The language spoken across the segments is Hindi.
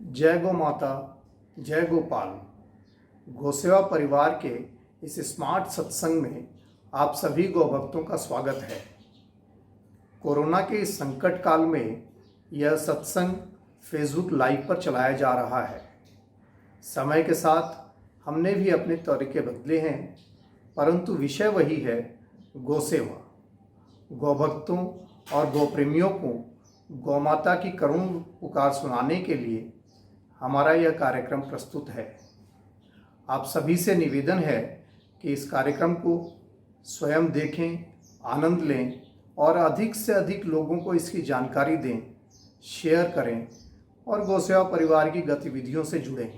जय गौ माता, जय गोपाल। गौसेवा परिवार के इस स्मार्ट सत्संग में आप सभी गौ भक्तों का स्वागत है। कोरोना के इस संकट काल में यह सत्संग फेसबुक लाइव पर चलाया जा रहा है। समय के साथ हमने भी अपने तरीके बदले हैं, परंतु विषय वही है, गौसेवा। गौ भक्तों और गौ प्रेमियों को गौ माता की करुण पुकार सुनाने के लिए हमारा यह कार्यक्रम प्रस्तुत है। आप सभी से निवेदन है कि इस कार्यक्रम को स्वयं देखें, आनंद लें और अधिक से अधिक लोगों को इसकी जानकारी दें, शेयर करें और गौसेवा परिवार की गतिविधियों से जुड़ें।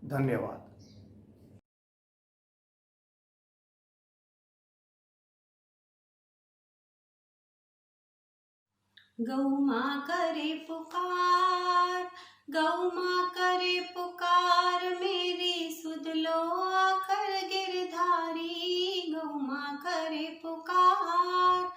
धन्यवाद। गौ माँ करे पुकार, गौ माँ करे पुकार, मेरी सुध लो आकर गिरधारी। गौ माँ करे पुकार,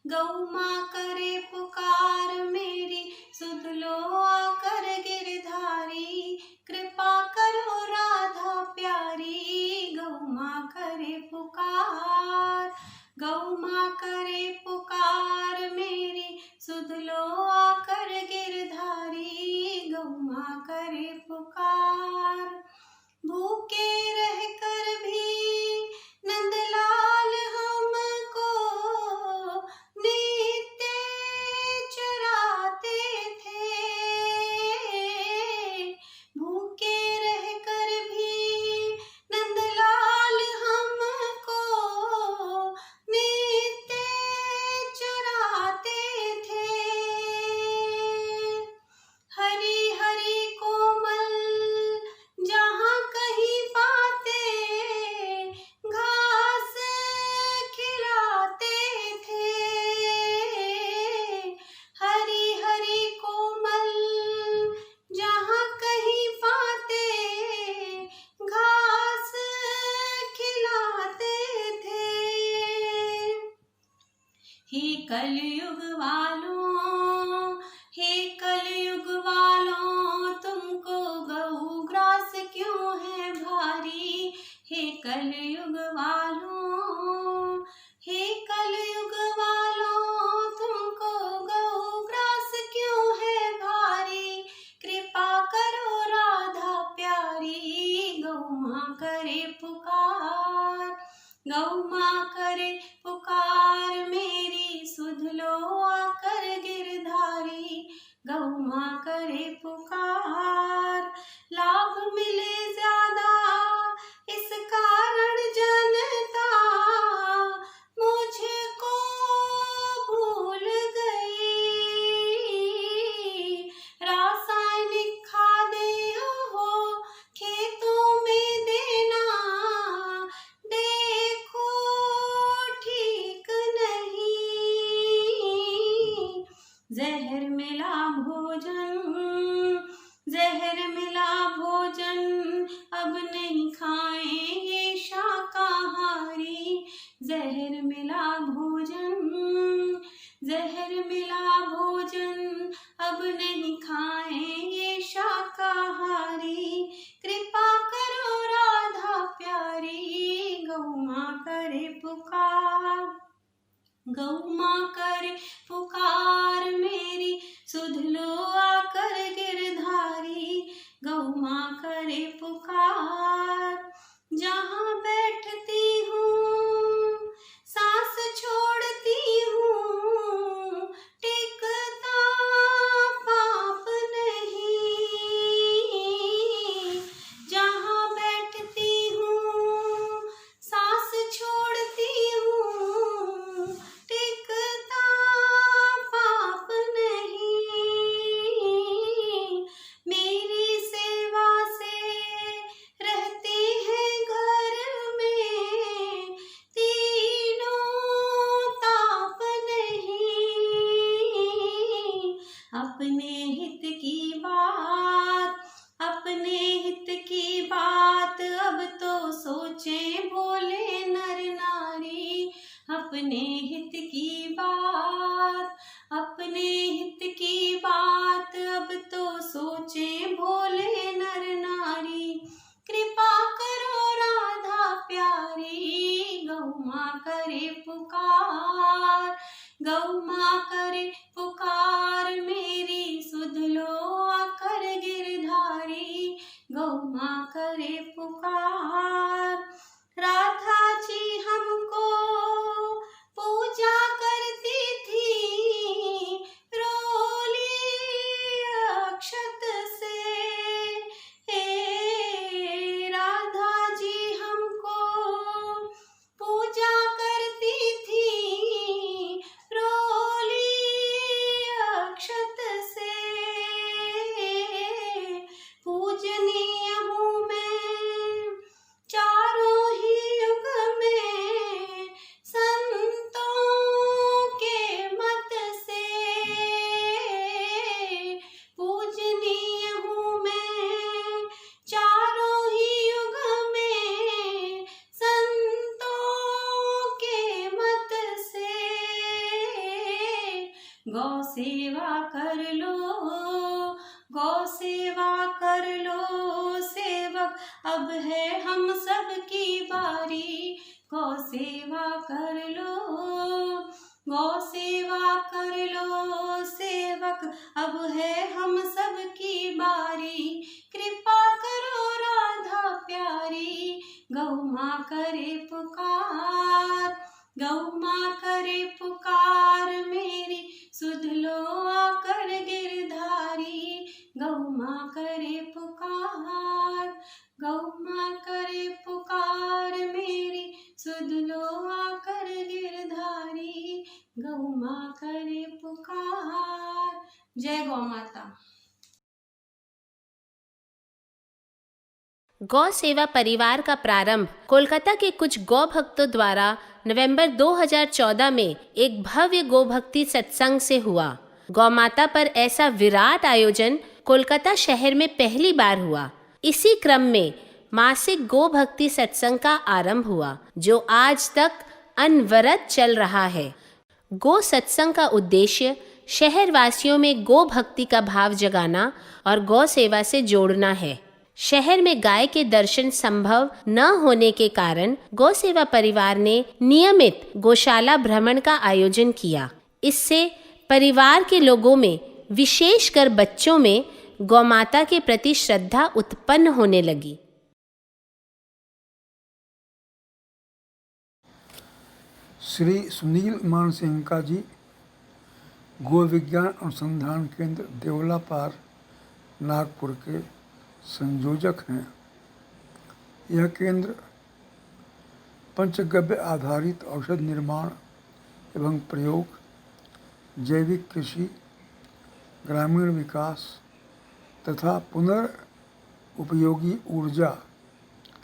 गौ माँ करे पुकार, मेरी सुध लो आकर गिरधारी। कृपा करो राधा प्यारी, गौ माँ करे पुकार, गौ माँ करे पुकार, मेरी सुध लो आकर गिरधारी। गौ माँ करे पुकार, भूखे रहकर भी नंदलाल हमको नित्य चराते थे। भूखे रहकर भी नंदलाल हमको नित्य चराते थे। हरी हरी कोमल जहाँ कहीं पाते, घास खिलाते थे। हरी हरी कोमल जहाँ कहीं पाते, घास खिलाते थे। हे कलयुग वालों, हे कलयुग वालों, तुमको गऊ ग्रास क्यों है भारी। हे कलयुग वालों, हे कलयुग वालों, तुमको गऊ ग्रास क्यों है भारी। कृपा करो राधा प्यारी, गौ माँ करे पुकार, गौ माँ करे पुकार, मेरी सुध लो आकर गिरधारी। गौ माँ करे पुकार, लाभ मिले ज्यादा इस कारण जनता मुझको भूल गई। रासायनिक खादें हो खेतों में देना, देखो ठीक नहीं। जहर मिला भोजन, जहर मिला भोजन, अब नहीं खाएंगे शाकाहारी। जहर मिला भोजन, जहर मिला भोजन, अब नहीं खाएंगे शाकाहारी। कृपा करो राधा प्यारी, गौ माँ करे पुकार, गौ माँ करे पुकार, मेरी सुध लो आकर गिरधारी। गौ माँ करे पुकार, जहाँ बैठती हूँ सांस छोड़ती हूँ, टिकता पाप नहीं। जहाँ बैठती हूँ सांस छोड़ती हूँ, टिकता पाप नहीं। मेरी सेवा से रहते हैं घर में, तीनों ताप नहीं। अपने हित की बात, अपने हित की बात, अब तो सोचें भोले नर नारी। अपने हित की बात, अपने हित की बात, अब तो सोचें भोले गौ माँ करे पुकार मेरी, सुध लो आकर गिरधारी। गौ माँ करे पुकार। राधा जी हमको पूजा करती थी, रोली अक्षत से। हे राधा जी हमको पूजा करती थी, रोली अक्षत से। पूजनीय हूँ मैं चारों ही युग में, संतों के मत से। पूजनीय हूँ मैं चारों ही युग में, संतों के मत से। गौ सेवा कर लो, गौ सेवा कर लो सेवक, अब है हम सब की बारी। गौ सेवा कर लो, गौ सेवा कर लो सेवक, अब है हम सब की बारी। कृपा करो राधा प्यारी, गौ माँ करे पुकार। गौ माँ करे पुकार मेरी, सुध लो आकर गिरधारी। गौ माँ करे पुकार, गौ माँ करे पुकार मेरी, सुध लो आकर गिरधारी। गौ माँ करे पुकार। जय गौ माता। गौ सेवा परिवार का प्रारंभ कोलकाता के कुछ गौ भक्तों द्वारा नवंबर 2014 में एक भव्य गौ भक्ति सत्संग से हुआ। गौ माता पर ऐसा विराट आयोजन कोलकाता शहर में पहली बार हुआ। इसी क्रम में मासिक गौ भक्ति सत्संग का आरंभ हुआ, जो आज तक अनवरत चल रहा है। गौ सत्संग का उद्देश्य शहर वासियों में गौ भक्ति का भाव जगाना और गौ सेवा से जोड़ना है। शहर में गाय के दर्शन संभव न होने के कारण गौ सेवा परिवार ने नियमित गौशाला भ्रमण का आयोजन किया। इससे परिवार के लोगों में, विशेषकर बच्चों में, गौ माता के प्रति श्रद्धा उत्पन्न होने लगी। श्री सुनील मानसिंघका जी गो विज्ञान अनुसंधान केंद्र देवलापार नागपुर के संयोजक हैं। यह केंद्र पंचगव्य आधारित औषध निर्माण एवं प्रयोग, जैविक कृषि, ग्रामीण विकास तथा पुनर्उपयोगी ऊर्जा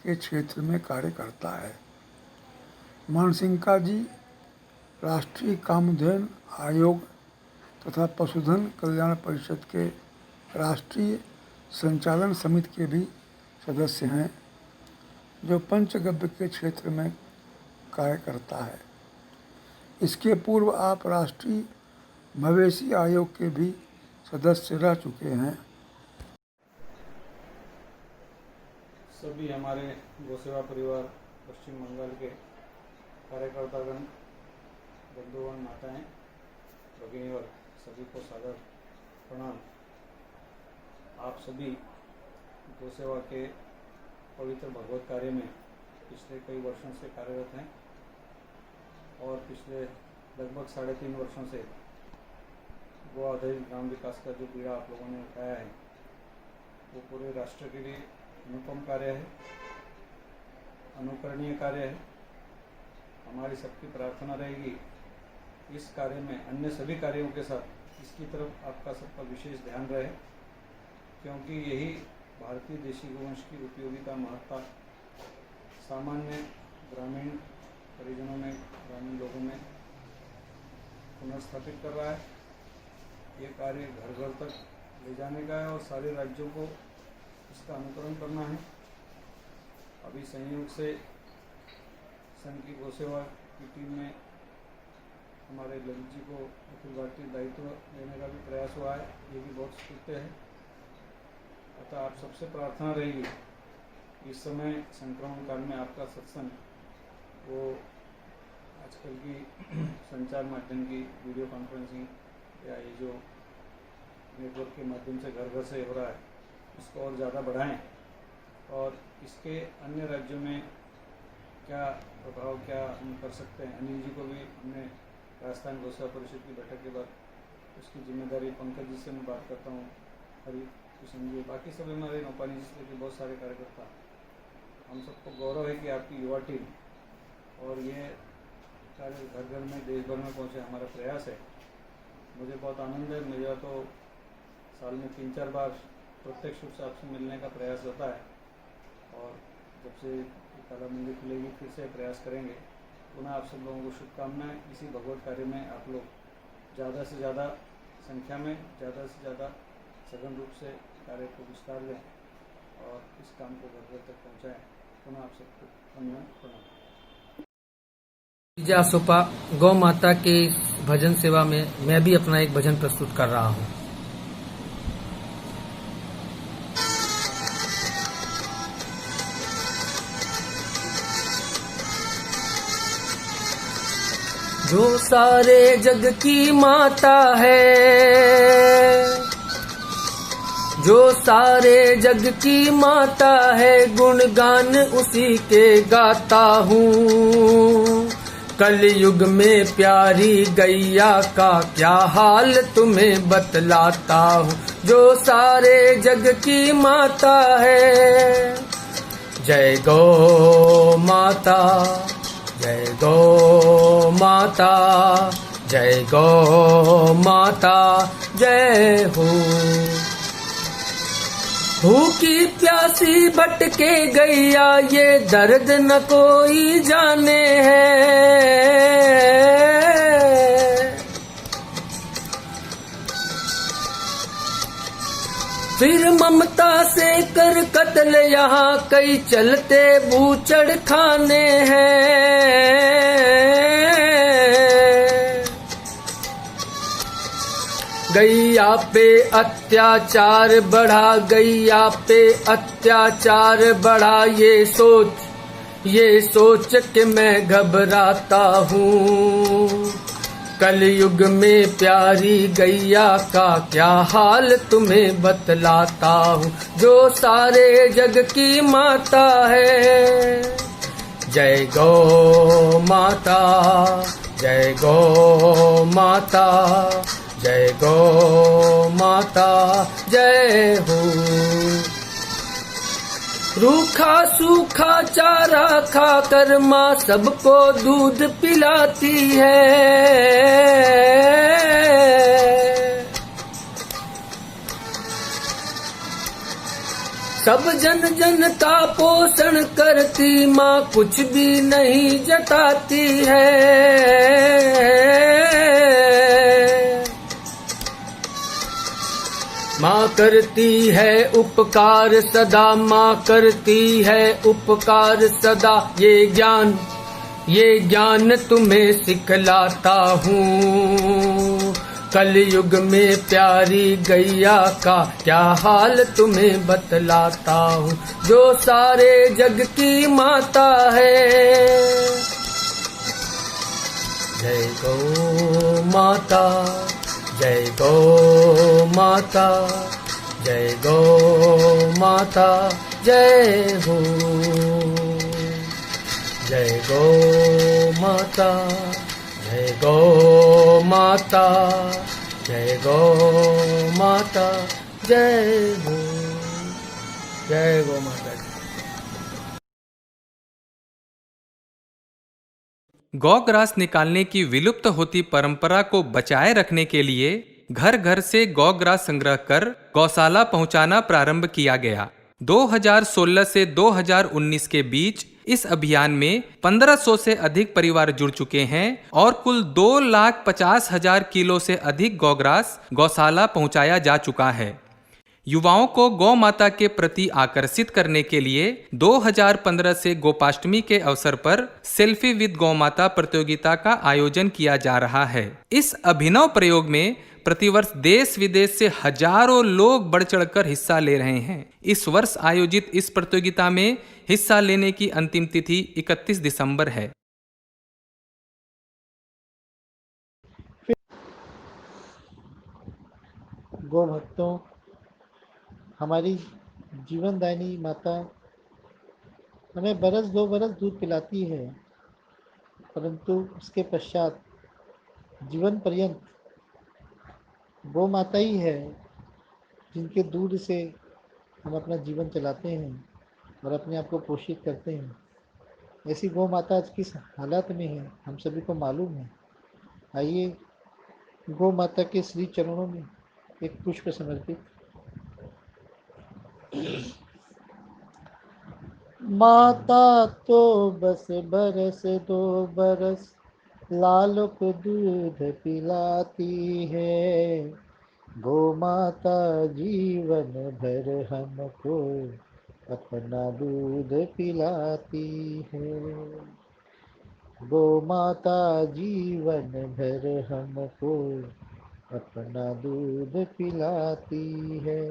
के क्षेत्र में कार्य करता है। मानसिंघका जी राष्ट्रीय कामधेनु आयोग तथा पशुधन कल्याण परिषद के राष्ट्रीय संचालन समिति के भी सदस्य हैं, जो पंचगव्य के क्षेत्र में कार्य करता है। इसके पूर्व आप राष्ट्रीय मवेशी आयोग के भी सदस्य रह चुके हैं। सभी हमारे गौसेवा परिवार पश्चिम बंगाल के कार्यकर्तागण, बंधुगण, माताएं, भगिनी और सभी को सादर प्रणाम। आप सभी गौसेवा के पवित्र भगवत कार्य में पिछले कई वर्षों से कार्यरत हैं और पिछले लगभग 3.5 वर्षों से गो आधारित ग्राम विकास का जो बीड़ा आप लोगों ने उठाया है, वो पूरे राष्ट्र के लिए अनुपम कार्य है, अनुकरणीय कार्य है। हमारी सबकी प्रार्थना रहेगी इस कार्य में अन्य सभी कार्यों के साथ इसकी तरफ आपका सबका विशेष ध्यान रहे, क्योंकि यही भारतीय देशी गोवंश की उपयोगिता, महत्ता सामान्य ग्रामीण परिजनों में, ग्रामीण लोगों में पुनर्स्थापित कर रहा है। ये कार्य घर घर तक ले जाने का है और सारे राज्यों को इसका अनुकरण करना है। अभी संयोग से संघ की गौसेवा की टीम में हमारे ललित जी को अखिल भारतीय दायित्व देने का भी प्रयास हुआ है, ये भी बहुत स्तुत्य है। अतः आप सबसे प्रार्थना रहेगी इस समय संक्रमण काल में आपका सत्संग वो आजकल की संचार माध्यम की वीडियो कॉन्फ्रेंसिंग या ये जो नेटवर्क के माध्यम से घर घर से हो रहा है, इसको और ज़्यादा बढ़ाएं और इसके अन्य राज्यों में क्या प्रभाव क्या हम कर सकते हैं। अनिल जी को भी हमने राजस्थान गोसेवा परिषद की बैठक के बाद उसकी जिम्मेदारी पंकज जी से मैं बात करता हूँ, हरि किशन जी, बाकी सब हमारे नौपानी जी से लेकर बहुत सारे कार्यकर्ता, हम सबको गौरव है कि आपकी युवा टीम और ये कार्य घर घर में देश भर में पहुँचे, हमारा प्रयास है। मुझे बहुत आनंद है, मेरा तो साल में 3-4 बार प्रत्यक्ष रूप से आपसे मिलने का प्रयास होता है और जब से कला मंदिर खुलेगी फिर से प्रयास करेंगे। पुनः आप सब लोगों को शुभकामनाएं। इसी भगवत कार्य में आप लोग ज़्यादा से ज़्यादा संख्या में, ज़्यादा से ज़्यादा सघन रूप से कार्य को विस्तार लें और इस काम को घर घर तक पहुँचाएँ। पुनः आप सबको वंदन प्रणाम। जासोपा गौ माता के इस भजन सेवा में मैं भी अपना एक भजन प्रस्तुत कर रहा हूँ। जो सारे जग की माता है, जो सारे जग की माता है, गुणगान उसी के गाता हूँ। कलयुग में प्यारी गैया का क्या हाल तुम्हें बतलाता हूँ। जो सारे जग की माता है, जय गौ माता, जय गौ माता, जय गौ माता, जय हो। भूखी प्यासी भटके गैया, ये दर्द न कोई जाने है। फिर ममता से कर कत्ल यहाँ कई चलते बूचड़ खाने हैं। गैया पे अत्याचार बढ़ा, गैया पे अत्याचार बढ़ा, ये सोच के मैं घबराता हूँ। कलयुग में प्यारी गैया का क्या हाल तुम्हें बतलाता हूँ। जो सारे जग की माता है, जय गौ माता, जय गौ माता, जय गौ माता, जय हो। रूखा सूखा चारा खाकर माँ सबको दूध पिलाती है। सब जन जन का पोषण करती माँ कुछ भी नहीं जताती है। माँ करती है उपकार सदा, माँ करती है उपकार सदा, ये ज्ञान तुम्हें सिखलाता हूँ। कलयुग में प्यारी गैया का क्या हाल तुम्हें बतलाता हूँ। जो सारे जग की माता है, जय गौ माता, जय गौ माता, जय गौ माता, जय हो। जय गौ माता, जय गौ माता, जय गौ माता, जय हो। जय गौ माता जी। गौग्रास निकालने की विलुप्त होती परंपरा को बचाए रखने के लिए घर घर से गौग्रास संग्रह कर गौशाला पहुंचाना प्रारंभ किया गया। 2016 से 2019 के बीच इस अभियान में 1500 से अधिक परिवार जुड़ चुके हैं और कुल 2,50,000 किलो से अधिक गौग्रास गौशाला पहुंचाया जा चुका है। युवाओं को गौ माता के प्रति आकर्षित करने के लिए 2015 से गोपाष्टमी के अवसर पर सेल्फी विद गौ माता प्रतियोगिता का आयोजन किया जा रहा है। इस अभिनव प्रयोग में प्रतिवर्ष देश विदेश से हजारों लोग बढ़ चढ़कर हिस्सा ले रहे हैं। इस वर्ष आयोजित इस प्रतियोगिता में हिस्सा लेने की अंतिम तिथि 31 दिसंबर है। गौ भक्तों, हमारी जीवनदायिनी माता हमें बरस 2 बरस दूध पिलाती है, परंतु उसके पश्चात जीवन पर्यंत गौ माता ही है जिनके दूध से हम अपना जीवन चलाते हैं और अपने आप को पोषित करते हैं। ऐसी गौ माता आज किस हालत में है हम सभी को मालूम है। आइए गौ माता के श्री चरणों में एक पुष्प समर्पित। माता तो बस बरस 2 बरस लाल को दूध पिलाती है, गौ माता जीवन भर हमको अपना दूध पिलाती है। गौ माता जीवन भर हमको अपना दूध पिलाती है।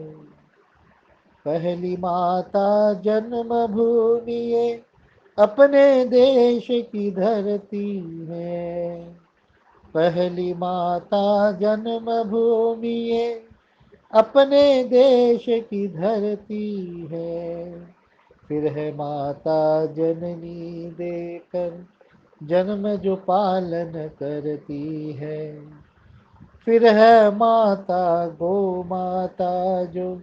पहली माता जन्मभूमि ये अपने देश की धरती है। पहली माता जन्मभूमि ये अपने देश की धरती है। फिर है माता जननी देकर जन्म जो पालन करती है। फिर है माता गौ माता जो,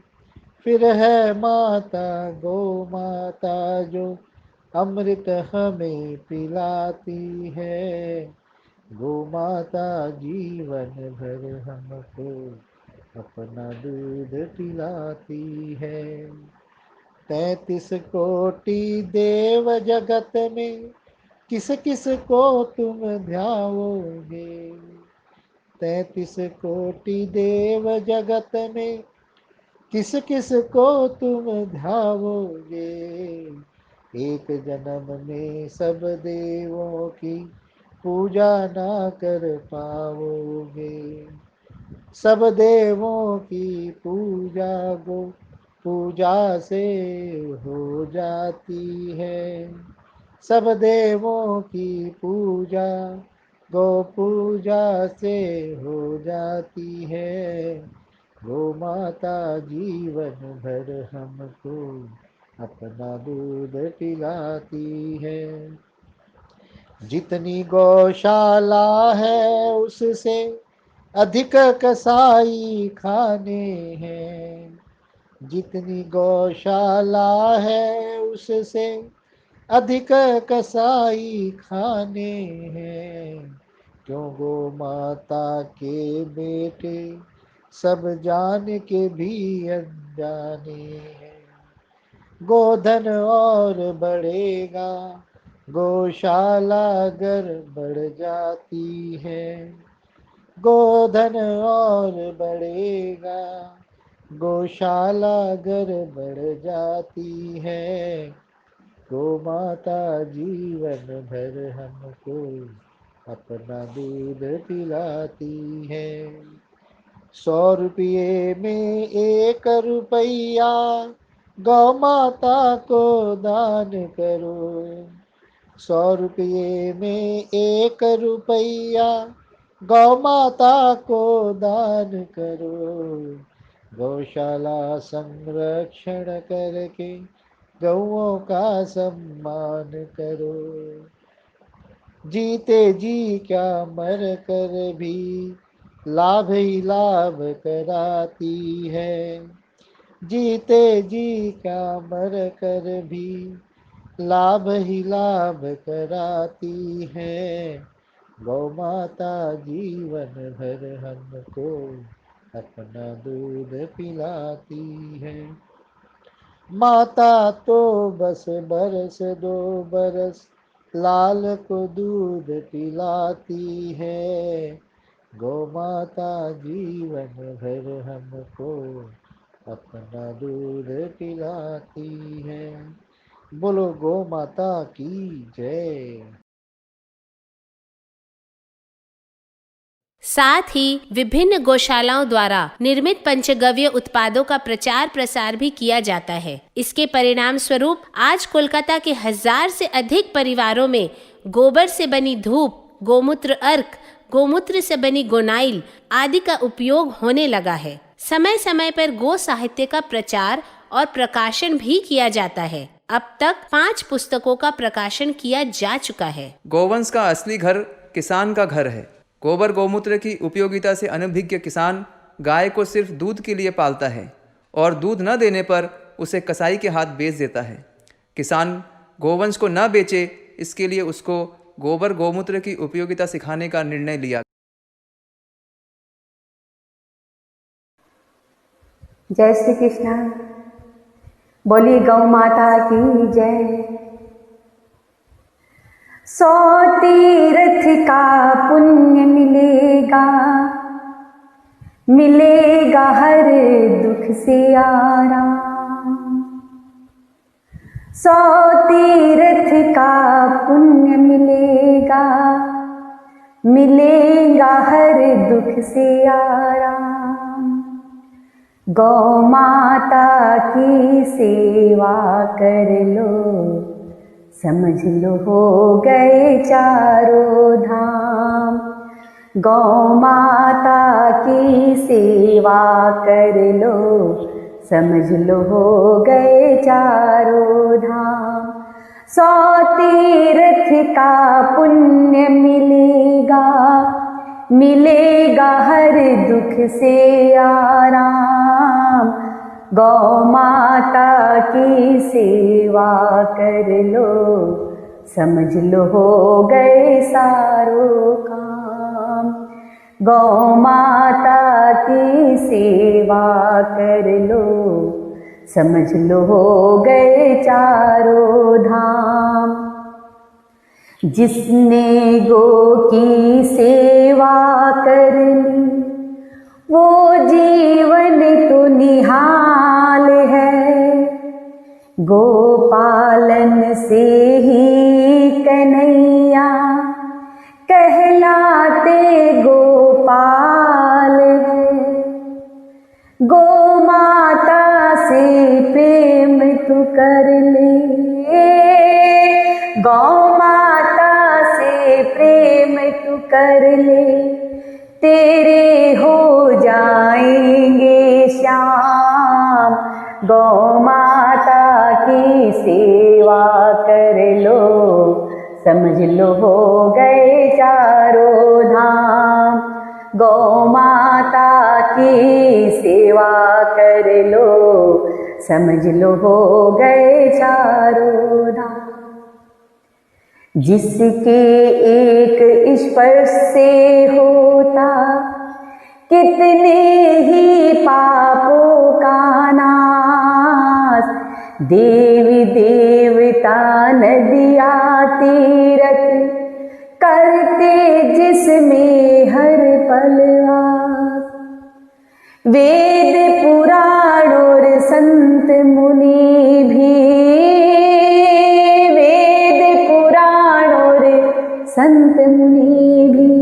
फिर है माता गौ माता जो अमृत हमें पिलाती है। गौ माता जीवन भर हमको अपना दूध पिलाती है। 33 कोटि देव जगत में किस किस को तुम ध्याओगे। 33 कोटि देव जगत में किस किस को तुम ध्याओगे। एक जन्म में सब देवों की पूजा ना कर पाओगे। सब देवों की पूजा गो पूजा से हो जाती है। सब देवों की पूजा गो पूजा से हो जाती है। गौ माता जीवन भर हमको अपना दूध पिलाती है। जितनी गौशाला है उससे अधिक कसाई खाने हैं। जितनी गौशाला है उससे अधिक कसाई खाने हैं। क्यों गौ माता के बेटे सब जान के भी अनजाने हैं। गोधन और बढ़ेगा गौशाला अगर बढ़ जाती है। गोधन और बढ़ेगा गौशाला अगर बढ़ जाती है। गौ माता जीवन भर हमको अपना दूध पिलाती है। 100 रुपये में 1 रुपया गौ माता को दान करो। 100 रुपये में 1 रुपया गौ माता को दान करो। गौशाला संरक्षण करके गौओं का सम्मान करो। जीते जी क्या मर कर भी लाभ ही लाभ कराती है। जीते जी क्या मर कर भी लाभ ही लाभ कराती है। गौ माता जीवन भर हमको अपना दूध पिलाती है। माता तो बस बरस 2 बरस लाल को दूध पिलाती है। गौ माता जीवन भर हमको अपना दूध पिलाती है। बोलो गौ माता की जय। साथ ही विभिन्न गौशालाओं द्वारा निर्मित पंचगव्य उत्पादों का प्रचार प्रसार भी किया जाता है। इसके परिणाम स्वरूप आज कोलकाता के 1000 से अधिक परिवारों में गोबर से बनी धूप, गोमूत्र अर्क, गोमूत्र से बनी गोनाइल आदि का उपयोग होने लगा है। समय समय पर गो साहित्य का प्रचार और प्रकाशन भी किया जाता है। अब तक 5 पुस्तकों का प्रकाशन किया जा चुका है। गोवंश का असली घर किसान का घर है। गोबर गौमूत्र की उपयोगिता से अनभिज्ञ किसान गाय को सिर्फ दूध के लिए पालता है और दूध न देने पर उसे कसाई के हाथ बेच देता है। किसान गोवंश को न बेचे, इसके लिए उसको गोबर गौमूत्र की उपयोगिता सिखाने का निर्णय लिया। जय श्री कृष्ण। बोली गौ माता की जय। 100 तीर्थ का पुण्य मिलेगा, मिलेगा हर दुख से आराम। 100 तीर्थ का पुण्य मिलेगा, मिलेगा हर दुख से आराम। गौ माता की सेवा कर लो, समझ लो हो गए चारों धाम। गौ माता की सेवा कर लो, समझ लो हो गए चारों धाम। 100 तीर्थ का पुण्य मिलेगा, मिलेगा हर दुख से आराम। गौ माता की सेवा कर लो, समझ लो हो गए सारों काम। गौ माता की सेवा कर लो, समझ लो हो गए चारों धाम। जिसने गो की सेवा कर ली, वो जीवन तो निहाल है। गोपालन से ही कन्हैया कहलाते गोपाल है। गो माता से प्रेम तू कर ले, गौ माता से प्रेम तू कर ले, तेरे हो जाएंगे श्याम। गौ माता की सेवा कर लो, समझ लो हो गए चारों धाम। गौ माता की सेवा कर लो, समझ लो हो गए चारों धाम। जिसके एक स्पर्श से होता कितने ही पापों का नाश। देवी देवता नदिया तीरथ करते जिसमें हर पल वास। वेद पुराण और संत मुनि भी, संत मुनि भी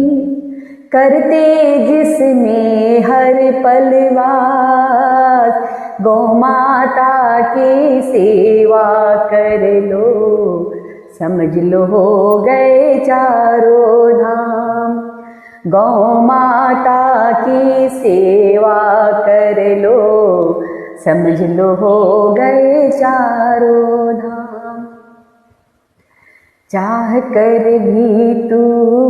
करते जिसमें हर पल वास। गौ माता की सेवा कर लो, समझ लो हो गए चारों धाम। गौ माता की सेवा कर लो, समझ लो हो गए चारों धाम। चाह कर भी तू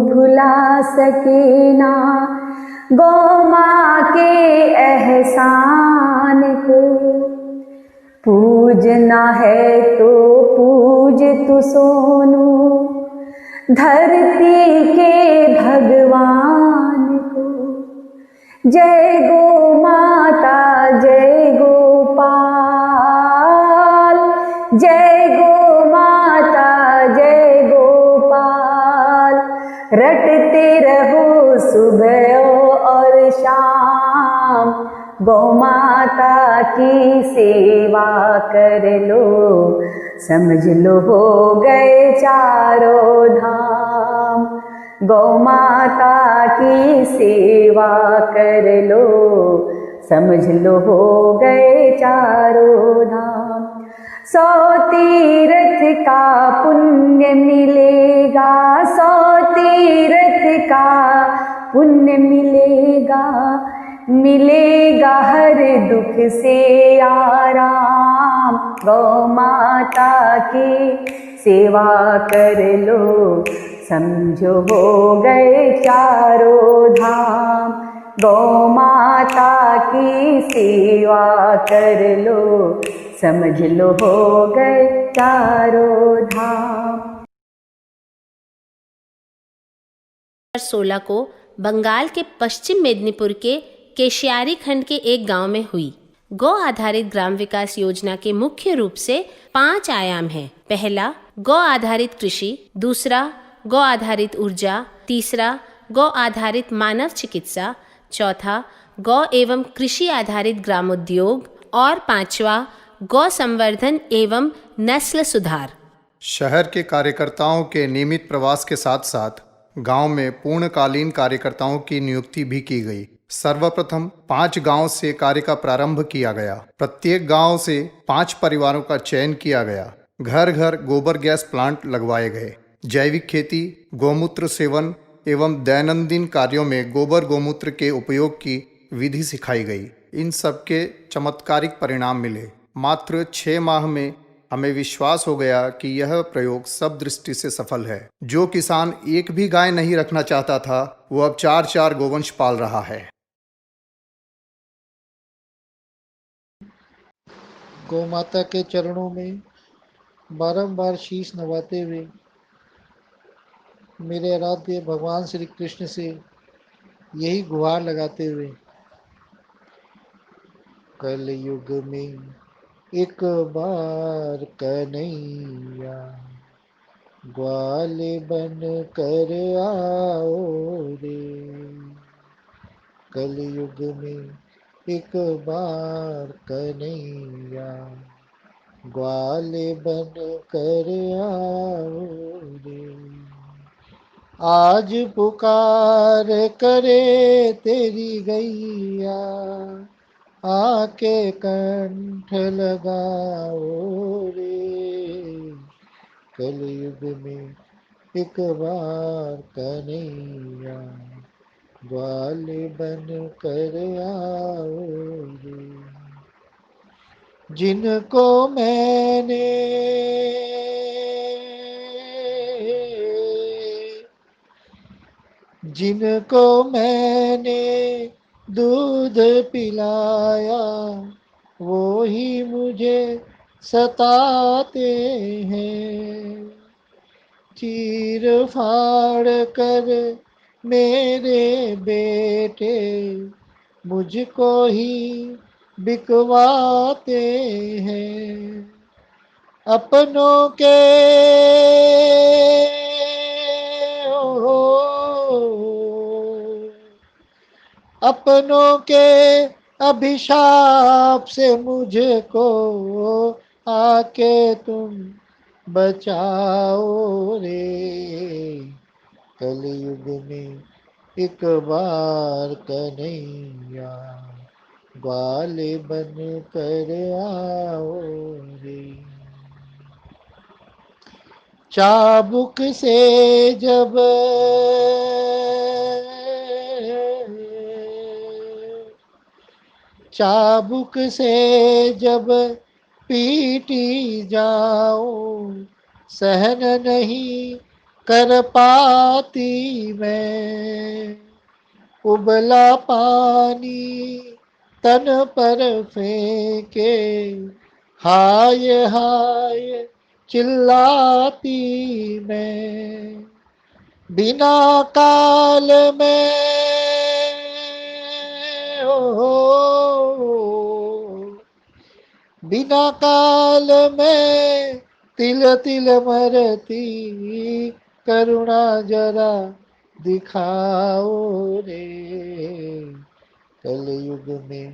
भुला सके ना गौ माँ के एहसान को। पूजना है तो पूज तू सोनू धरती के भगवान को। जय गो माता जय गोपाल, जय गो माता जय गोपाल। रटते रहो सुबह और शाम, गौ माता की सेवा कर लो, समझ लो हो गए चारों धाम। गौ माता की सेवा कर लो, समझ लो हो गए चारों धाम। 100 तीर्थ का पुण्य मिलेगा, 100 तीर्थ का पुण्य मिलेगा, मिलेगा हर दुख से आराम। गौ माता की सेवा कर लो, समझो हो गए चारों धाम। गौ माता की सेवा कर लो, समझ लो हो गए चारों धाम। 2016 को बंगाल के पश्चिम मेदिनीपुर के केशियारी खंड के एक गांव में हुई। गौ आधारित ग्राम विकास योजना के मुख्य रूप से 5 आयाम हैं। पहला, गौ आधारित कृषि। दूसरा, गौ आधारित ऊर्जा। तीसरा, गौ आधारित मानव चिकित्सा। चौथा, गौ एवं कृषि आधारित ग्रामोद्योग। और पांचवा, गौ संवर्धन एवं नस्ल सुधार। शहर के कार्यकर्ताओं के नियमित प्रवास के साथ साथ गांव में पूर्णकालीन कार्यकर्ताओं की नियुक्ति भी की गई। सर्वप्रथम 5 गांव से कार्य का प्रारंभ किया गया। प्रत्येक गांव से 5 परिवारों का चयन किया गया। घर घर गोबर गैस प्लांट लगवाए गए। जैविक खेती, गौमूत्र सेवन एवं दैनंदिन कार्यों में गोबर गौमूत्र के उपयोग की विधि सिखाई गई। इन सब के चमत्कारिक परिणाम मिले। मात्र 6 माह में हमें विश्वास हो गया कि यह प्रयोग सब दृष्टि से सफल है। जो किसान एक भी गाय नहीं रखना चाहता था, वो अब 4-4 गोवंश पाल रहा है। गौ माता के चरणों में बारंबार शीश नवाते हुए मेरे आराध्य भगवान श्री कृष्ण से यही गुहार लगाते हुए, कलयुग में एक बार कन्हैया ग्वाल बन कर आओ रे। कलयुग में एक बार कन्हैया ग्वाल बन कर आओ रे। आज पुकार करे तेरी गैया, आके कंठ लगाओ रे। कलयुग में एक बार कन्हैया ग्वाल बन कर आओ रे। जिनको मैंने दूध पिलाया, वो ही मुझे सताते हैं। चीर फाड़ कर मेरे बेटे मुझको ही बिकवाते हैं। अपनों के अपनों के अभिशाप से मुझको आके तुम बचाओ रे। कलयुग में एक बार कन्हैया ग्वाल बन कर आओ रे। चाबुक से जब पीटी जाऊं, सहन नहीं कर पाती मैं। उबला पानी तन पर फेंके, हाय हाय चिल्लाती मैं। बिना काल में बिना काल में तिल तिल मरती, करुणा जरा दिखाओ रे। कलयुग में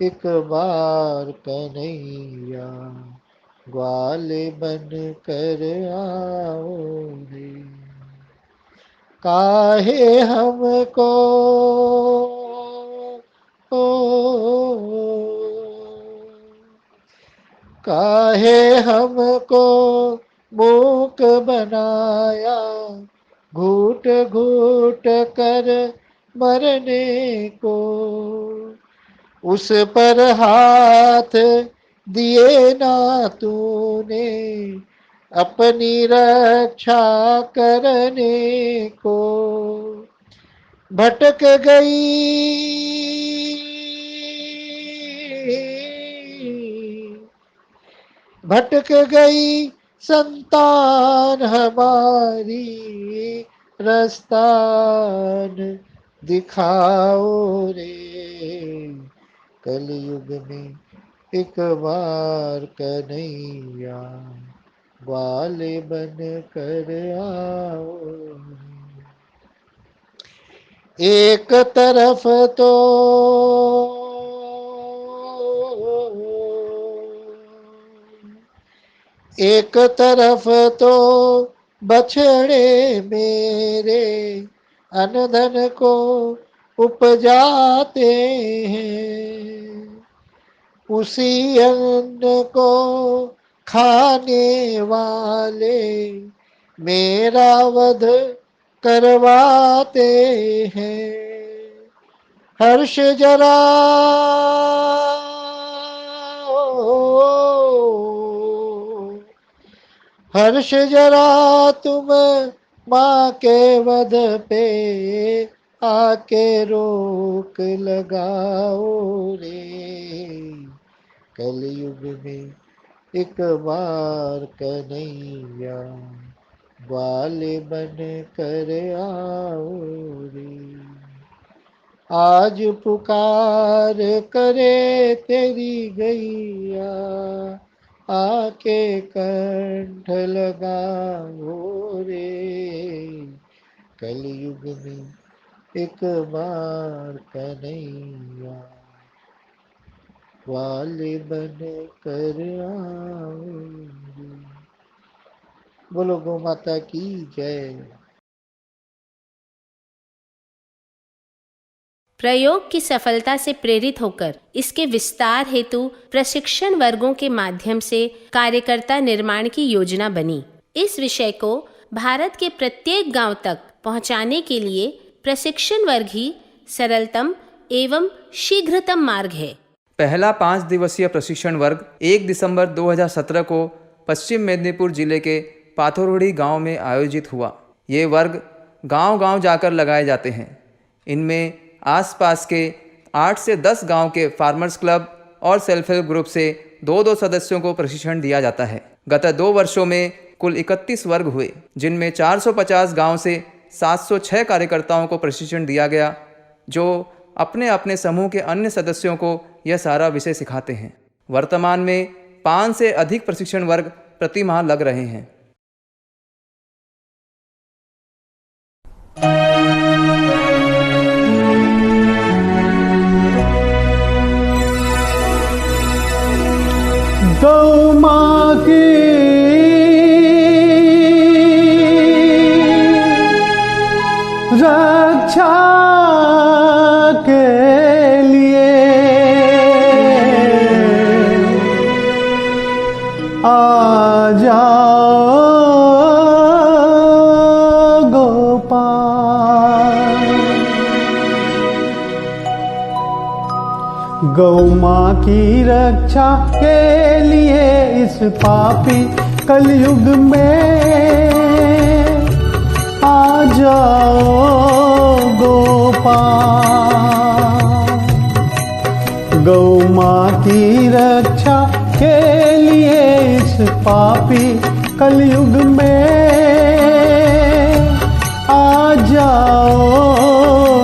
एक बार कन्हैया ग्वाल बन कर आओ रे। काहे हमको काहे हमको मूक बनाया, घूट घूट कर मरने को। उस पर हाथ दिए ना तूने अपनी रक्षा करने को। भटक गई संतान हमारी, रास्ता न दिखाओ रे। कलयुग में एक बार कन्हैया वाले बन कर आओ। एक तरफ तो बछड़े मेरे अनधन को उपजाते हैं, उसी अन्न को खाने वाले मेरा वध करवाते हैं। हर्ष जरा तुम माँ के वध पे आके रोक लगाओ रे। कलयुग में एक बार कन्हैया वाले बन कर आओ रे। आज पुकार करे तेरी गैया, आके कंठ लगाओ रे। कलयुग में एक बार कन्हैया वाले बन कर आओ रे। बोलो गौ माता की जय। प्रयोग की सफलता से प्रेरित होकर इसके विस्तार हेतु प्रशिक्षण वर्गों के माध्यम से कार्यकर्ता निर्माण की योजना बनी। इस विषय को भारत के प्रत्येक गांव तक पहुंचाने के लिए प्रशिक्षण वर्ग ही सरलतम एवं शीघ्रतम मार्ग है। पहला 5 दिवसीय प्रशिक्षण वर्ग 1 दिसंबर 2017 को पश्चिम मेदिनीपुर जिले के पाथररोड़ी गांव में आयोजित हुआ। ये वर्ग गांव-गांव जाकर लगाए जाते हैं। इनमें आसपास के 8 से 10 गांव के फार्मर्स क्लब और सेल्फ हेल्प ग्रुप से 2-2 सदस्यों को प्रशिक्षण दिया जाता है। गत 2 वर्षों में कुल 31 वर्ग हुए, जिनमें 450 गांव से 706 कार्यकर्ताओं को प्रशिक्षण दिया गया, जो अपने अपने समूह के अन्य सदस्यों को यह सारा विषय सिखाते हैं। वर्तमान में 5 से अधिक प्रशिक्षण वर्ग प्रति माह लग रहे हैं। गौ माँ की रक्षा के लिए आ जाओ गोपाल। गौ माँ की रक्षा के लिए इस पापी कलयुग में आ जाओ गोपाल। गौ माँ की रक्षा के लिए इस पापी कलयुग में आ जाओ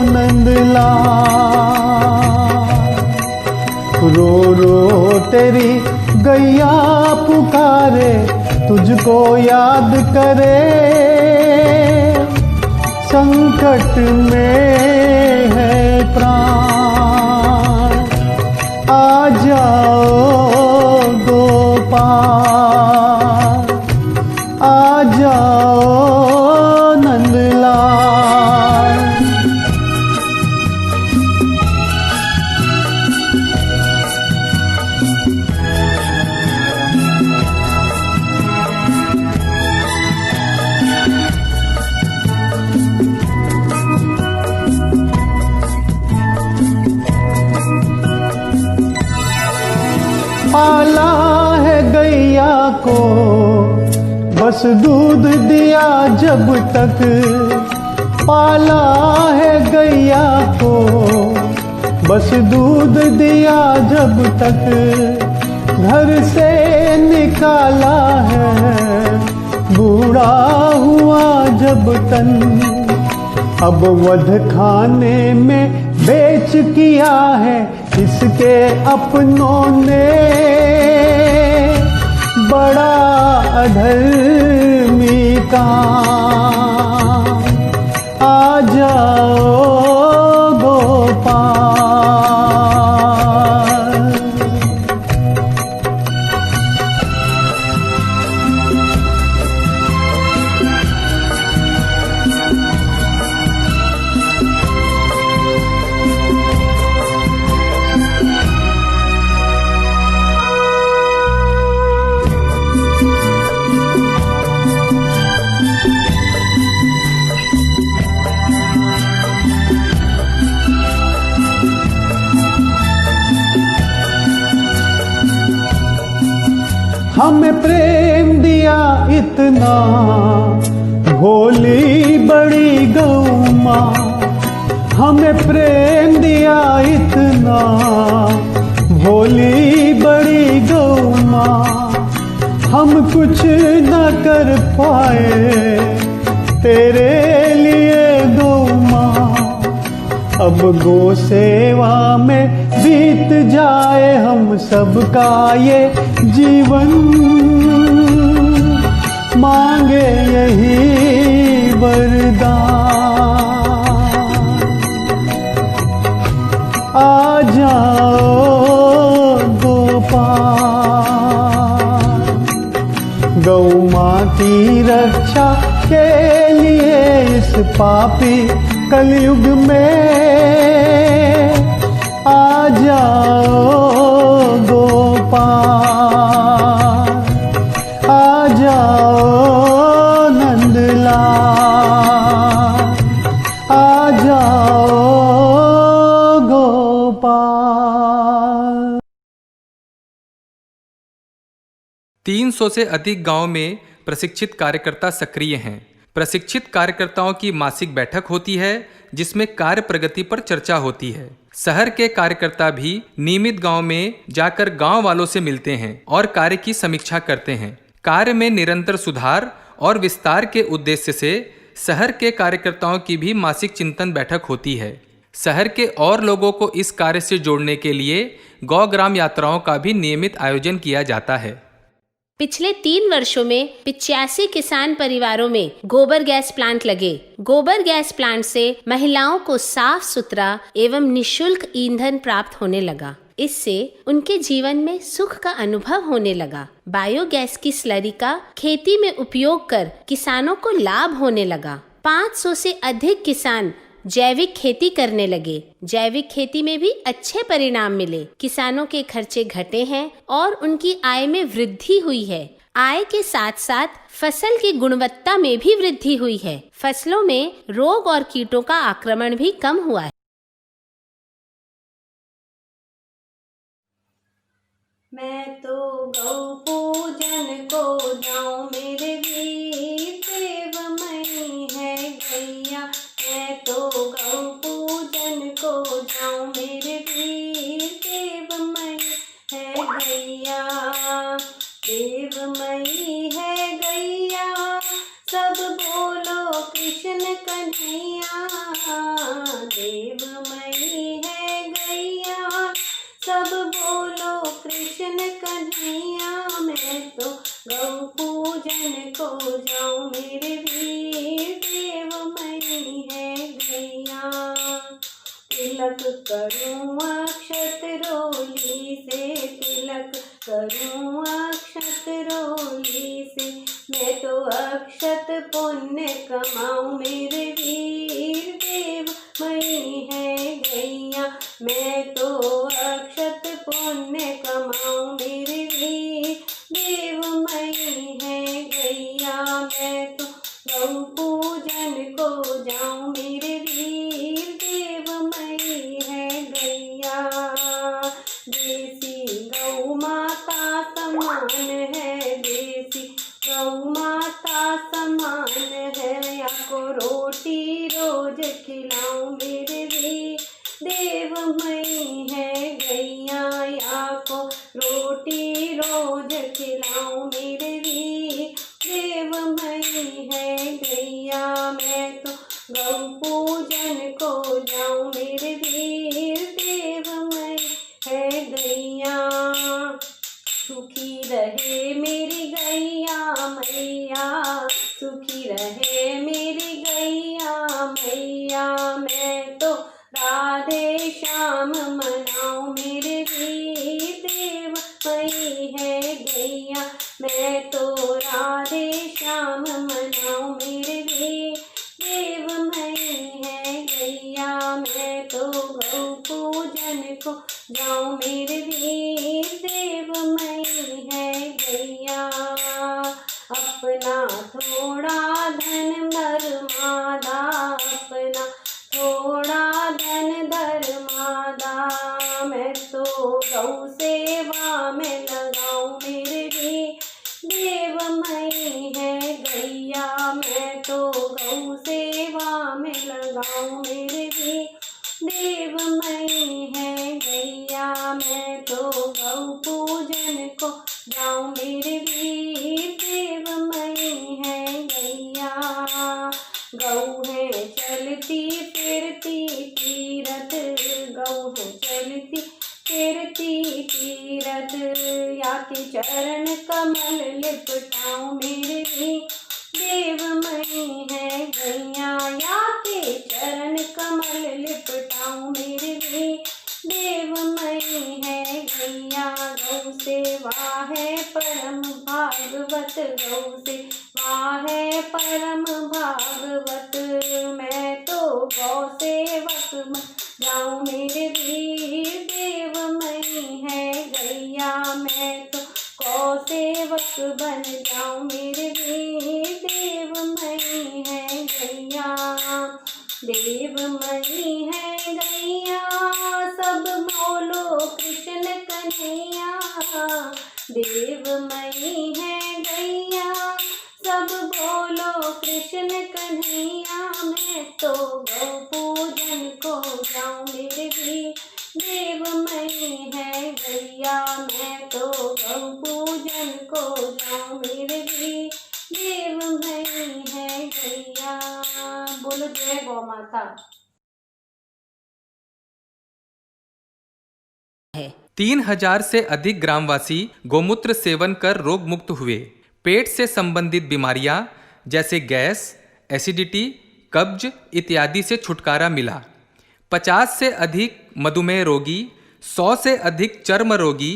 नंदलाल। रो रो तेरी गैया पुकारे, तुझको याद करे, संकट में है प्राण। आ जाओ गोपाल, आ जाओ नंदलाल। पाला है गैया को, बस दूध दिया जब तक, पाला है गैया को, बस दूध दिया जब तक, घर से निकाला है बूढ़ा हुआ जब तन, अब वध खाने में बेच किया है इसके अपनों ने, बड़ा अधर्मी काम, आ जाओ गोपाल। हमें प्रेम दिया इतना, भोली बड़ी गौ माँ, हमें प्रेम दिया इतना, भोली बड़ी गौ माँ, हम कुछ न कर पाए तेरे लिए गौ माँ, अब गो सेवा में बीत जाए हम सबका ये जीवन, मांगे यही वरदान, आ जाओ गोपाल। गौ माँ की रक्षा के लिए इस पापी कलयुग में आ जाओ गोपाल, आ जाओ नंदलाल, आ जाओ गोपाल। 300 से अधिक गांव में प्रशिक्षित कार्यकर्ता सक्रिय हैं। प्रशिक्षित कार्यकर्ताओं की मासिक बैठक होती है जिसमें कार्य प्रगति पर चर्चा होती है। शहर के कार्यकर्ता भी नियमित गांव में जाकर गांव वालों से मिलते हैं और कार्य की समीक्षा करते हैं। कार्य में निरंतर सुधार और विस्तार के उद्देश्य से शहर के कार्यकर्ताओं की भी मासिक चिंतन बैठक होती है। शहर के और लोगों को इस कार्य से जोड़ने के लिए गौ ग्राम यात्राओं का भी नियमित आयोजन किया जाता है। पिछले 3 वर्षों में 85 किसान परिवारों में गोबर गैस प्लांट लगे। गोबर गैस प्लांट से महिलाओं को साफ सुथरा एवं निशुल्क ईंधन प्राप्त होने लगा। इससे उनके जीवन में सुख का अनुभव होने लगा। बायोगैस की स्लरी का खेती में उपयोग कर किसानों को लाभ होने लगा। 500 से अधिक किसान जैविक खेती करने लगे। जैविक खेती में भी अच्छे परिणाम मिले। किसानों के खर्चे घटे हैं और उनकी आय में वृद्धि हुई है। आय के साथ साथ फसल की गुणवत्ता में भी वृद्धि हुई है। फसलों में रोग और कीटों का आक्रमण भी कम हुआ है। मैं तो गौ पूजन को जाऊं मेरे वीर, देवमयी है गैया। मैं तो गौ पूजन को जाऊं मेरे वीर, देवमयी है गैया। देवमयी है गैया, सब बोलो कृष्ण कन्हैया। देवमयी है गैया, सब बोलो कृष्ण कन्हैया। मैं तो गौ पूजन को जाऊं मेरे वीर, देवमयी है गैया। तिलक करूं अक्षत रोली से, तिलक करूं अक्षत रोली से। मैं तो अक्षत पुण्य कमाऊं मेरे वीर, देवमयी है गैया। मैं तो अक्षत पुण्य कमाऊं मेरे वीर, देवमयी है गैया। मैं तो गौ पूजन को जाऊं मेरे वीर, देवमयी है गैया। देसी गौ माता जाऊं मेरे वीर, देवमयी है गैया मैं तो गौ पूजन को जाऊं मेरे वीर, देवमयी है गैया। सुखी रहे मेरी गैया मैया, सुखी रहे मेरी गैया मैया, मैं तो राधे श्याम मनाऊं मेरे वीर, देवमयी है गैया मैं तो राधे श्याम मनाऊं मेरे वीर, देवमयी है गैया मैं तो गौ पूजन को जाऊं मेरे वीर, देवमयी है गैया। अपना थोड़ा धन धर्मादा, अपना थोड़ा धन धर्मादा, मैं तो गौ सेवा में लगाऊं मेरे वीर, देवमयी है गैया मैं तो गौ सेवा में लगाऊं मेरे वीर, देवमयी है गैया मैं तो गौ पूजन को जाऊं मेरे वीर, देवमयी है गैया। गौ है चलती फिरती तीरथ, गौ है चलती फिरती तीरथ, या के चरण कमल लिपटाऊं मेरे वीर, देवमयी है गैया या के चरण कमल लिपटाऊं मेरे वीर, देवमयी है गैया। गौ सेवा है परम भागवत, गौ सेवा है परम भागवत, मैं तो गौ सेवक बन जाऊं मेरे वीर, देवमयी है गैया मैं तो गौ सेवक बन जाऊं मेरे वीर, देवमयी है गैया। देवमयी है गैया सब बोलो कृष्ण कन्हैया, देवमयी है गैया सब बोलो कृष्ण कन्हैया, मैं तो गौ पूजन को जाऊं मेरे वीर, देवमयी है गैया मैं तो गौ पूजन को जाऊं मेरे वीर, देवमयी है गैया। बोलो जय गौ माता। 3000 से अधिक ग्रामवासी गोमूत्र सेवन कर रोग मुक्त हुए। पेट से संबंधित बीमारियां जैसे गैस, एसिडिटी, कब्ज इत्यादि से छुटकारा मिला। 50 से अधिक मधुमेह रोगी, 100 से अधिक चर्म रोगी,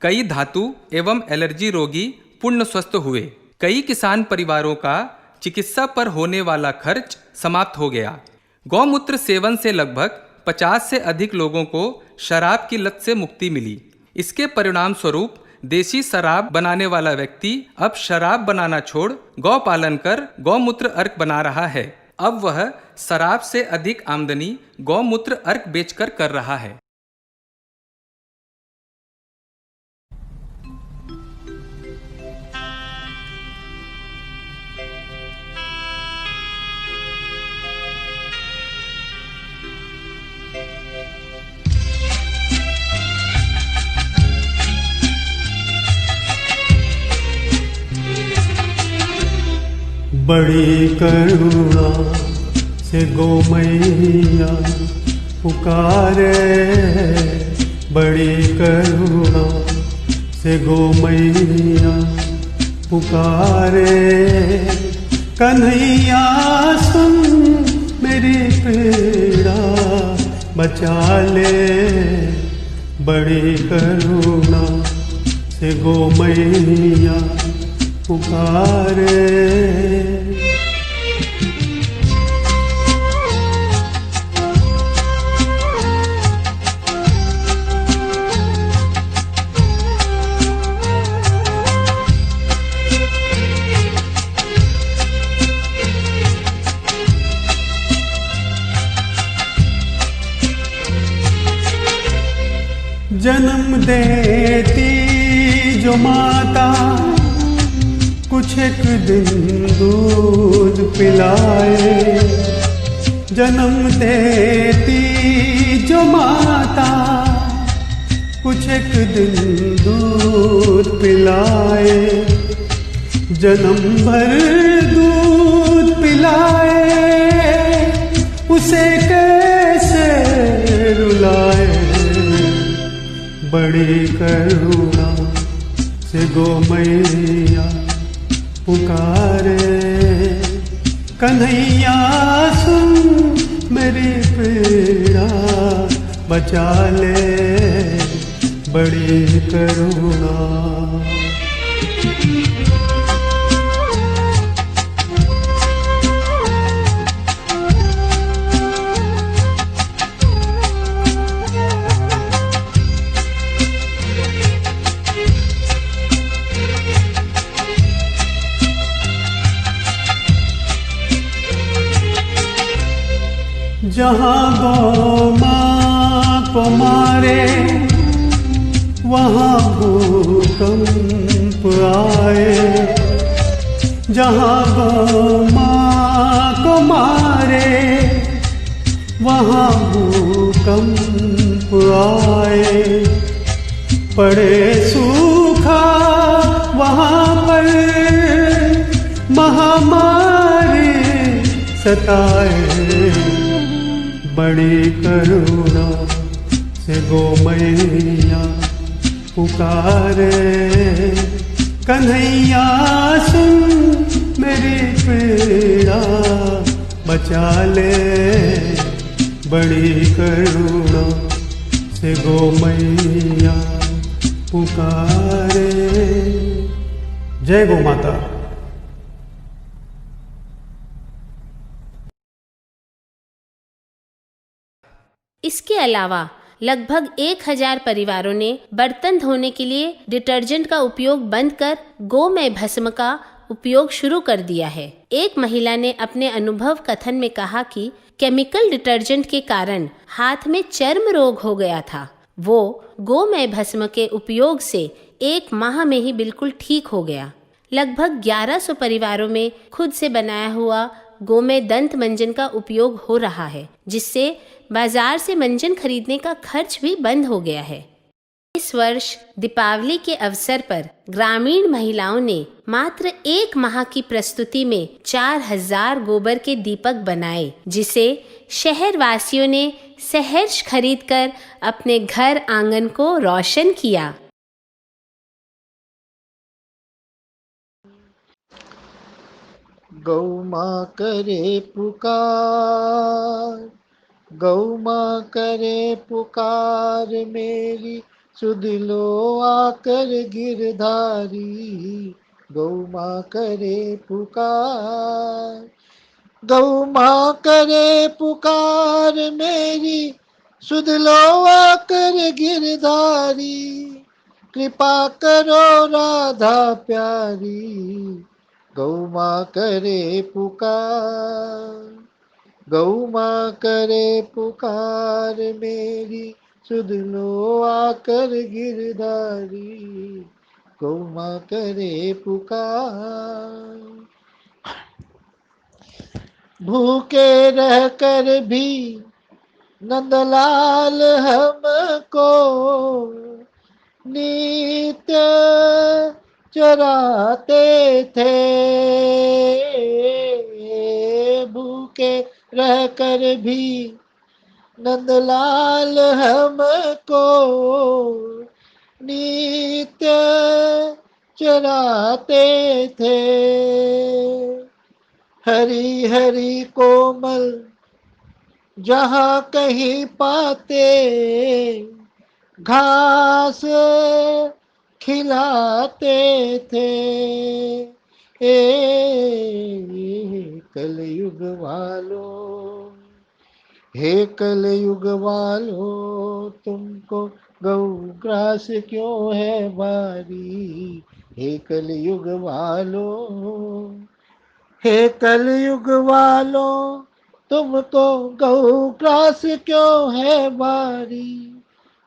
कई धातु एवं एलर्जी रोगी पूर्ण स्वस्थ हुए। कई किसान परिवारों का चिकित्सा पर होने वाला खर्च समाप्त हो गया। गौमूत्र सेवन से लगभग 50 से अधिक लोगों को शराब की लत से मुक्ति मिली। इसके परिणाम स्वरूप देसी शराब बनाने वाला व्यक्ति अब शराब बनाना छोड़ गौ पालन कर गौमूत्र अर्क बना रहा है। अब वह शराब से अधिक आमदनी गौमूत्र अर्क बेचकर कर रहा है। बड़ी करुणा से गोमैया पुकारे, बड़ी करुणा से गोमैया पुकारे, कन्हैया सुन मेरी पीड़ा बचा ले, बड़ी करुणा से गोमैया पुकारे। जन्म देती जो माता कुछ एक दिन दूध पिलाए, जन्म देती जो माता कुछ एक दिन दूध दूध पिलाए, जन्म भर दूध पिलाए, उसे कैसे रुलाए। बड़ी करुणा से गोमैया पुकारे, कन्हैया सुन मेरी पीड़ा, बचा ले बड़ी करुणा। जहाँ गौ माँ को मारे, वहाँ भूकंप आए। जहाँ गौ माँ को मारे, वहाँ भूकंप आए। पड़े सूखा वहाँ पर, महामारी सताए। बड़ी करुणा से गोमैया पुकारे, कन्हैया सुन मेरी पीड़ा, बचा ले बड़ी करुणा से गोमैया पुकारे। जय गौ माता। इसके अलावा लगभग 1000 परिवारों ने बर्तन धोने के लिए डिटर्जेंट का उपयोग बंद कर गोमय भस्म का उपयोग शुरू कर दिया है। एक महिला ने अपने अनुभव कथन में कहा कि केमिकल डिटर्जेंट के कारण हाथ में चर्म रोग हो गया था। वो गोमय भस्म के उपयोग से 1 माह में ही बिल्कुल ठीक हो गया। लगभग 1100 परिवारों में खुद से बनाया हुआ गोमय दंत मंजन का उपयोग हो रहा है, जिससे बाजार से मंजन खरीदने का खर्च भी बंद हो गया है। इस वर्ष दीपावली के अवसर पर ग्रामीण महिलाओं ने मात्र 1 माह की प्रस्तुति में 4000 गोबर के दीपक बनाए, जिसे शहर वासियों ने सहर्ष खरीदकर अपने घर आंगन को रोशन किया। गौ माँ करे पुकार, गौ माँ करे पुकार मेरी, सुध लो आकर गिरधारी। गौ माँ करे पुकार, गौ माँ करे पुकार मेरी, सुध लो आकर गिरधारी। कृपा करो राधा प्यारी, गौ माँ करे पुकार, गौ माँ करे पुकार मेरी, सुध लो आकर गिरधारी। गौ माँ करे पुकार। भूखे रह कर भी नंदलाल हमको नित्य चराते थे। भूखे रह कर भी नंदलाल हमको नित्य चराते थे। हरी हरी कोमल जहाँ कहीं पाते, घास खिलाते थे। कलयुग वालों, हे कलयुग वालों, तुमको गौ ग्रास क्यों है भारी। हे कलयुग वालों, हे कलयुग वालों, तुमको गौ ग्रास क्यों है भारी।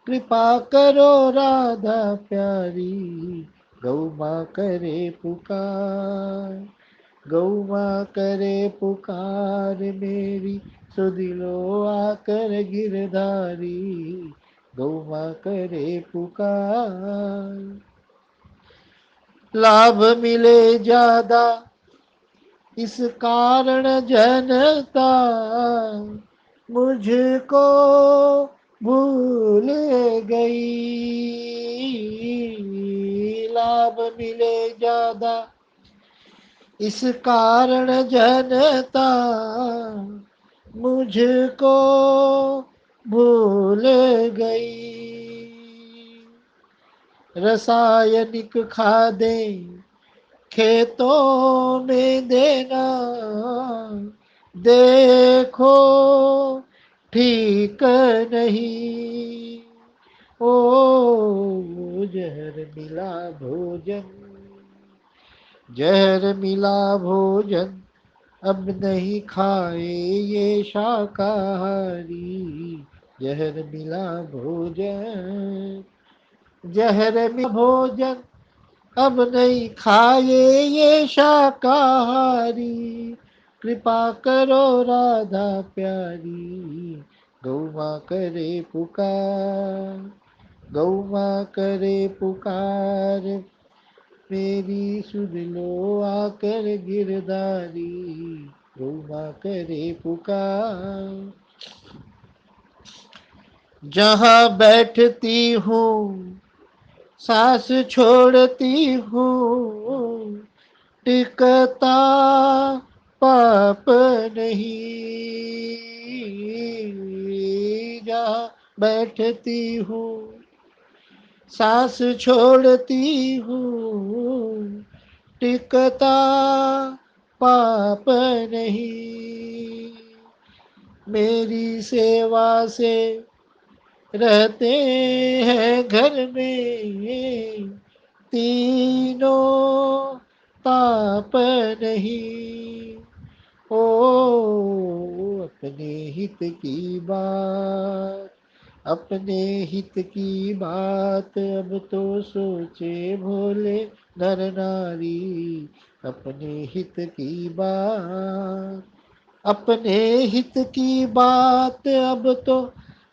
कृपा करो राधा प्यारी, गौ माँ करे पुकार, गौ माँ करे पुकार मेरी, सुध लो आकर गिरधारी। गौ माँ करे पुकार। लाभ मिले ज्यादा इस कारण जनता मुझको भूल गई। लाभ मिले ज्यादा इस कारण जनता मुझको भूल गई। रासायनिक खादें खेतों में देना देखो ठीक नहीं। ओ जहर मिला भोजन, जहर मिला भोजन अब नहीं खाए ये शाकाहारी। जहर मिला भोजन, जहर मिला भोजन अब नहीं खाए ये शाकाहारी। कृपा करो राधा प्यारी, गौ माँ करे पुकार, गौ माँ करे पुकार, मेरी सुध लो आकर गिरधारी, गौ माँ करे पुकार। जहाँ बैठती हूँ सांस छोड़ती हूँ, टिकता पाप नहीं। जहाँ बैठती हूँ सांस छोड़ती हूँ, टिकता पाप नहीं। मेरी सेवा से रहते हैं घर में तीनों ताप नहीं। ओ अपने हित की बात, अपने हित की बात अब तो सोचे भोले नर नारी। अपने हित की बात, अपने हित की बात अब तो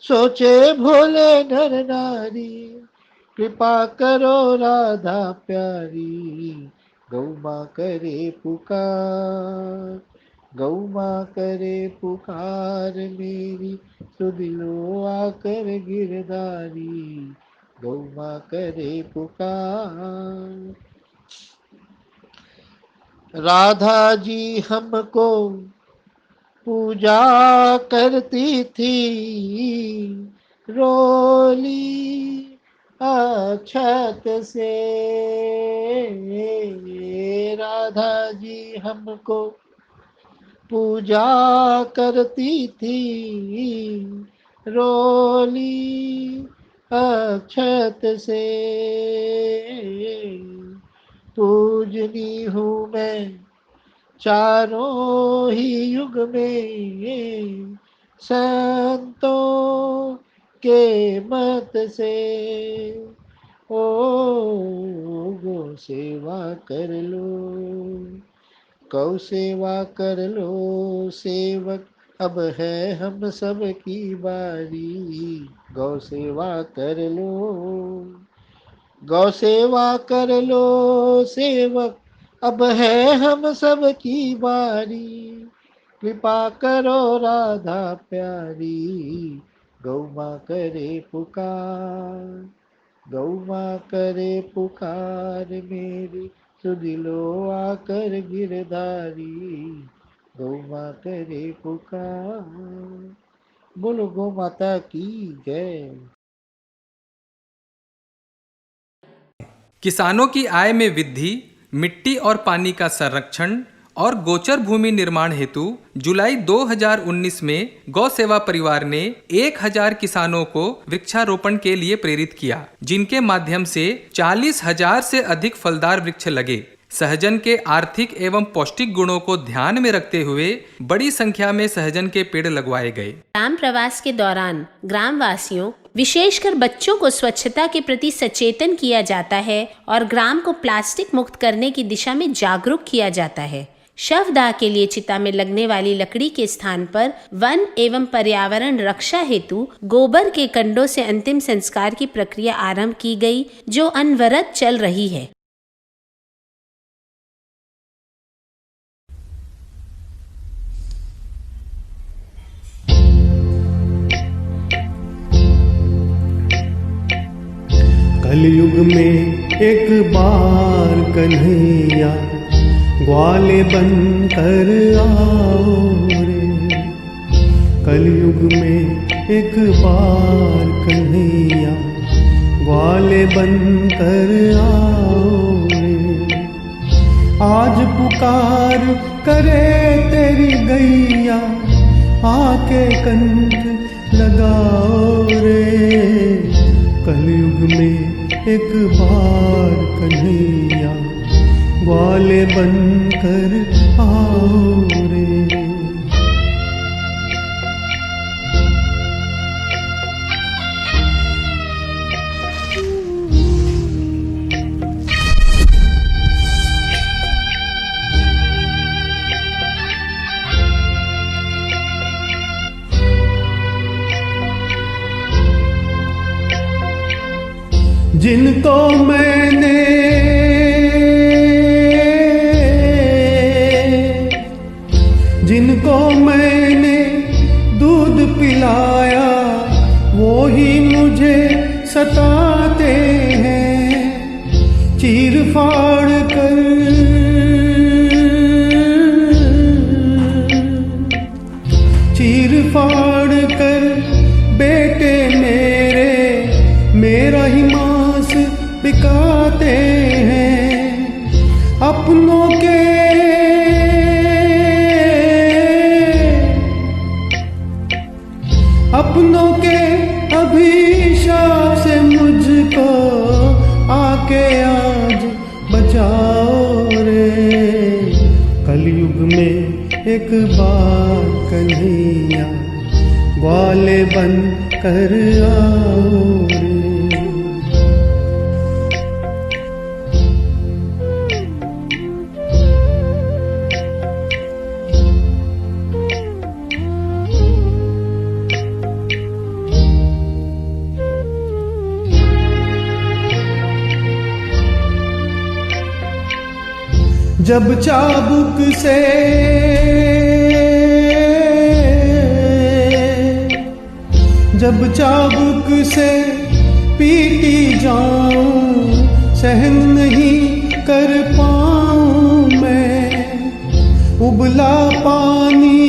सोचे भोले नर नारी। कृपा करो राधा प्यारी, गौ माँ करे पुकार, गौ माँ करे पुकार, मेरी सुध लो आकर गिरधारी, गौ माँ करे पुकार। राधा जी हमको पूजा करती थी, रोली अक्षत से। राधा जी हमको पूजा करती थी, रोली अक्षत से। पूजनी हूँ मैं चारों ही युग में, संतों के मत से। ओ गो सेवा कर लो, गौ सेवा कर लो सेवक, अब है हम सब की बारी। गौ सेवा कर लो, गौ सेवा कर लो सेवक, अब है हम सब की बारी। कृपा करो राधा प्यारी, गौ माँ करे पुकार, गौ माँ करे पुकार, मेरी सुध लो आकर गिरधारी, गौ माँ करे पुकार। बोलो गौ माता की जय। किसानों की आय में वृद्धि, मिट्टी और पानी का संरक्षण और गोचर भूमि निर्माण हेतु जुलाई 2019 में गौ सेवा परिवार ने 1000 किसानों को वृक्षारोपण के लिए प्रेरित किया, जिनके माध्यम से 40,000 से अधिक फलदार वृक्ष लगे। सहजन के आर्थिक एवं पौष्टिक गुणों को ध्यान में रखते हुए बड़ी संख्या में सहजन के पेड़ लगवाए गए। ग्राम प्रवास के दौरान ग्राम वासियों, विशेषकर बच्चों को स्वच्छता के प्रति सचेतन किया जाता है और ग्राम को प्लास्टिक मुक्त करने की दिशा में जागरूक किया जाता है। शवदाह के लिए चिता में लगने वाली लकड़ी के स्थान पर वन एवं पर्यावरण रक्षा हेतु गोबर के कंडों से अंतिम संस्कार की प्रक्रिया आरंभ की गई, जो अनवरत चल रही है। कलयुग में एक बार कन्हैया ग्वाले बन कर आओ रे। कलयुग में एक बार कन्हैया ग्वाले बन कर आओ रे। आज पुकार करे तेरी गैया आके कंठ लगाओ रे। कलयुग में एक बार कन्हैया ग्वाले बन कर आओ रे। जिनको मैंने दूध पिलाया वो ही मुझे सताते हैं। चीर फाड़ कर बेटे मेरा ही मांस बिकाते हैं। अपनों के अभिशाप से मुझको आके आज बचाओ रे। कलयुग में एक बार कन्हैया ग्वाले बन कर आओ रे। जब चाबुक से पीटी जाऊं सहन नहीं कर पाऊं मैं। उबला पानी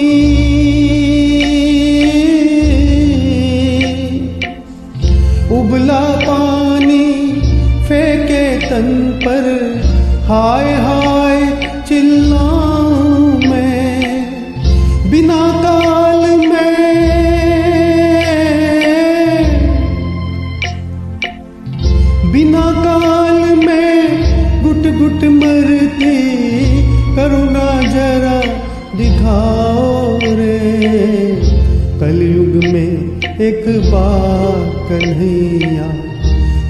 फेंके तन पर हाय हाय चिल्लाऊं मैं। बिना काल में घुट घुट मरती करुणा जरा दिखाओ रे। कलयुग में एक बार कन्हैया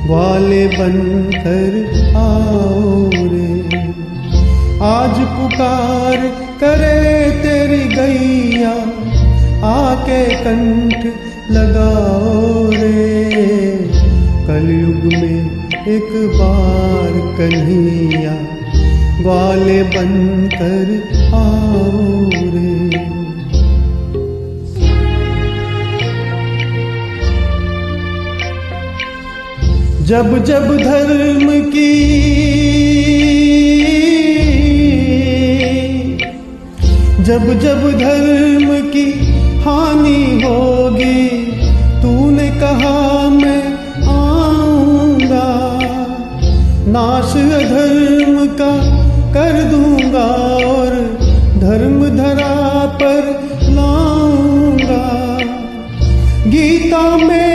ग्वाले बन कर आओ रे। आज पुकार करे तेरी गैया आके कंठ लगाओ रे। कलयुग में एक बार कन्हैया ग्वाले बन कर आओ रे। जब धर्म की हानि होगी तूने कहा मैं आऊंगा। नाश अधर्म का कर दूंगा और धर्म धरा पर लाऊंगा। गीता में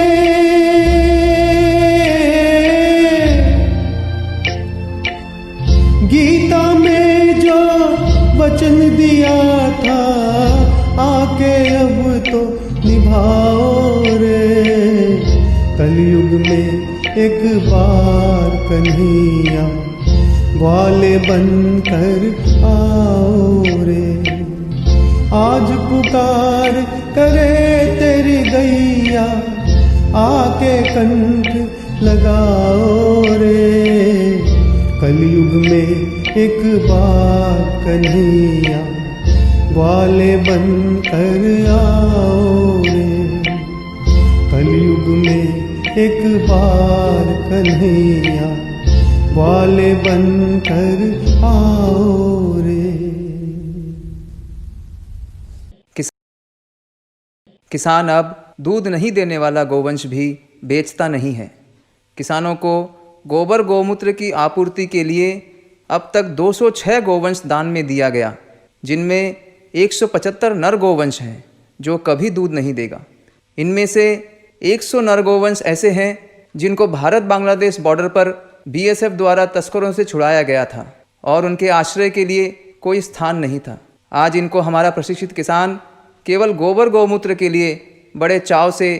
जो वचन दिया था आके अब तो निभाओ रे। कलयुग में एक बार कन्हैया ग्वाले बन कर आओ रे। आज पुकार करे तेरी गैया आके कंठ लगाओ रे। कलयुग में एक बार कन्हैया ग्वाले बन कर आओ रे। कलयुग में एक बार कन्हैया वाले बनकर आओ रे। किसान अब दूध नहीं देने वाला गोवंश भी बेचता नहीं है। किसानों को गोबर गौमूत्र की आपूर्ति के लिए अब तक 206 गोवंश दान में दिया गया, जिनमें 175 नर गोवंश हैं जो कभी दूध नहीं देगा। इनमें से 100 नर गोवंश ऐसे हैं जिनको भारत बांग्लादेश बॉर्डर पर बीएसएफ द्वारा तस्करों से छुड़ाया गया था और उनके आश्रय के लिए कोई स्थान नहीं था। आज इनको हमारा प्रशिक्षित किसान केवल गोबर गौमूत्र के लिए बड़े चाव से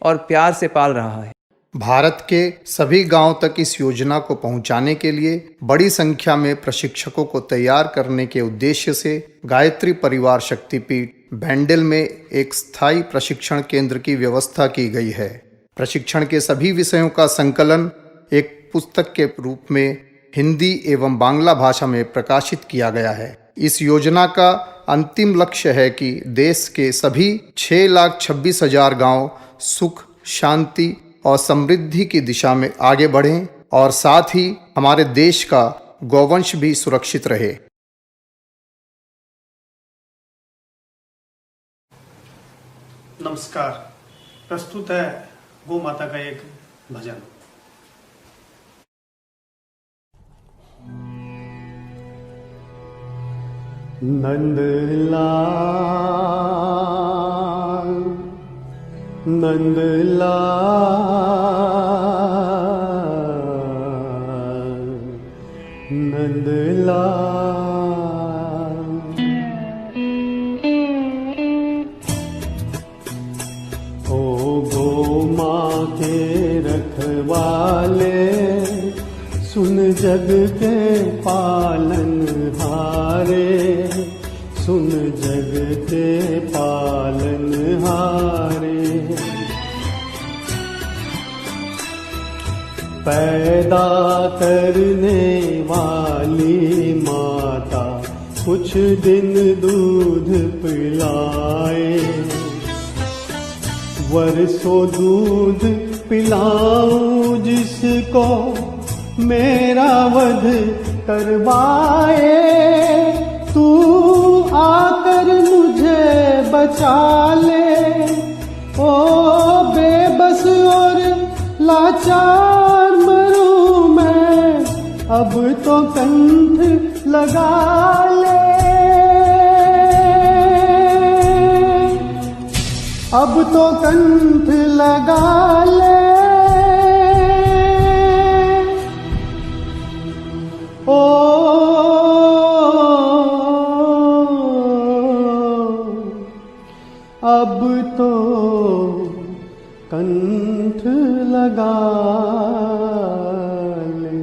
और प्यार से पाल रहा है। भारत के सभी गांवों तक इस योजना को पहुंचाने के लिए बड़ी संख्या में प्रशिक्षकों को तैयार करने के उद्देश्य से गायत्री परिवार शक्तिपीठ बैंडल में एक स्थायी प्रशिक्षण केंद्र की व्यवस्था की गई है। प्रशिक्षण के सभी विषयों का संकलन एक पुस्तक के रूप में हिंदी एवं बांग्ला भाषा में प्रकाशित किया गया है। इस योजना का अंतिम लक्ष्य है कि देश के सभी 6,26,000 गांव सुख, शांति और समृद्धि की दिशा में आगे बढ़ें और साथ ही हमारे देश का गौवंश भी सुरक्षित रहे। नमस्कार, प्रस्तुत है गौ माता का एक भजन। नंदलाल नंदलाल नंदलाल, ओ गो माँ के रखवाले, सुन जग के पालन हारे, सुन जग के पालन हारे। पैदा करने वाली माता कुछ दिन दूध पिलाए, वर्षों दूध पिलाऊं जिसको मेरा वध करवाए। तू आकर मुझे बचा ले, ओ बेबस और लाचार मरूं मैं, अब तो कंठ लगा ले, अब तो कंठ लगा ले। ओ अब तो कंठ लगा ले।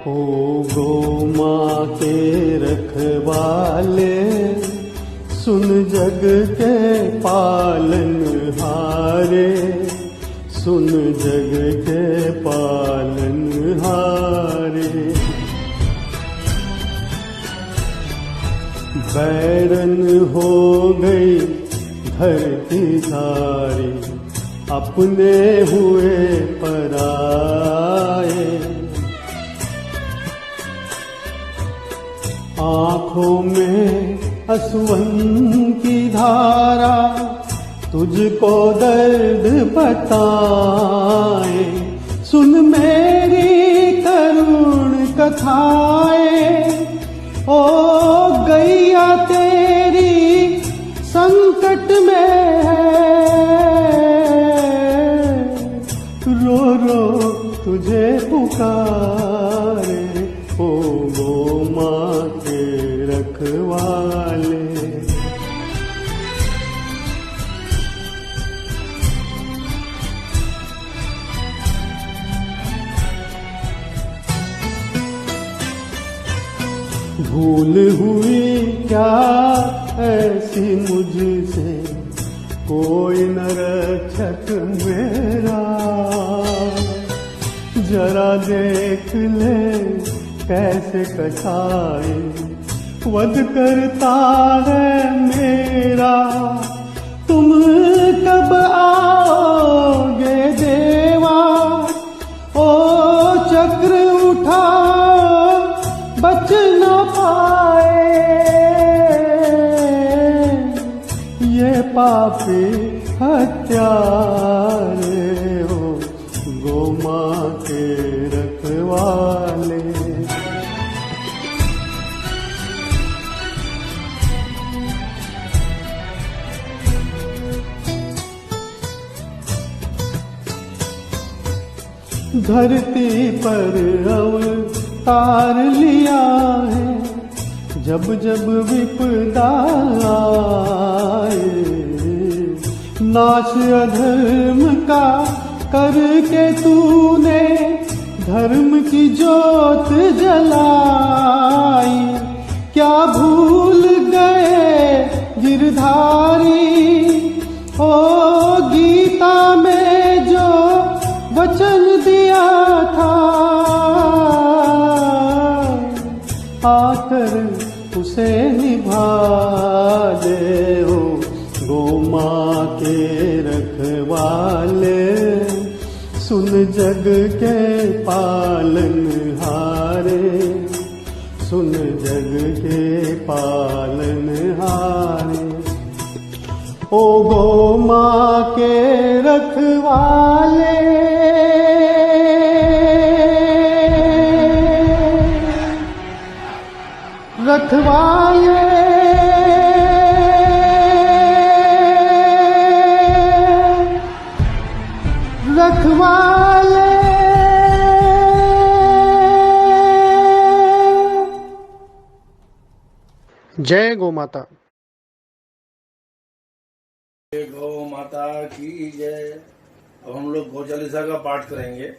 ओ गौ माँ के रखवाले, सुन जग के पालन हारे, सुन जग के पालन हारे। बैरन हो गई धरती सारी, अपने हुए पराए। आँखों में असुवन की धारा, तुझको दर्द बताए। सुन मेरी करुण कथाएं, ओ गैया तेरी संकट में है, रो रो तुझे पुकारे। ओ गो माँ के रखवाले, भूल हुई क्या ऐसी मुझसे, कोई न रक्षक मेरा। जरा देख ले कैसे कसाई वध करता है मेरा, तुम कब आओगे देवा। ओ चक्र उठा बच न पाए, ये पापी हत्यारे हो गौ माँ के रखवाले। धरती पर अवतार लिया है, जब जब विपदा आए। नाश अधर्म का करके तूने धर्म की ज्योत जलाई। क्या भूल गए गिरधारी ओ गीता में जो वचन दिया था, आकर उसे निभा दे हो गौ माँ के रखवाले। सुन जग के पालनहारे, सुन जग के पालनहारे। ओ गौ माँ के रखवाले, रखवाले। रखवाले। जय गौ माता। गौ माता की जय। अब हम लोग गौ चालीसा का पाठ करेंगे।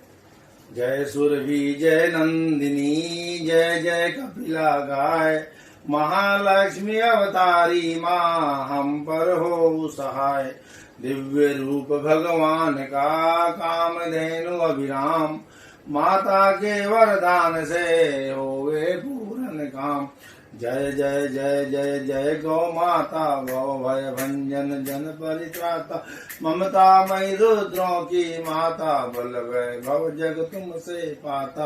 जय सुरभि जय नंदिनी, जय जय कपिला गाय। महालक्ष्मी अवतारी माँ हम पर हो सहाय। दिव्य रूप भगवान का कामधेनु अभिराम। माता के वरदान से होवे पूर्ण काम। जय जय जय जय जय गौ माता, गौ भय भंजन जन परित्राता। ममता मई रुद्रों की माता, बल वैभव जग तुमसे पाता।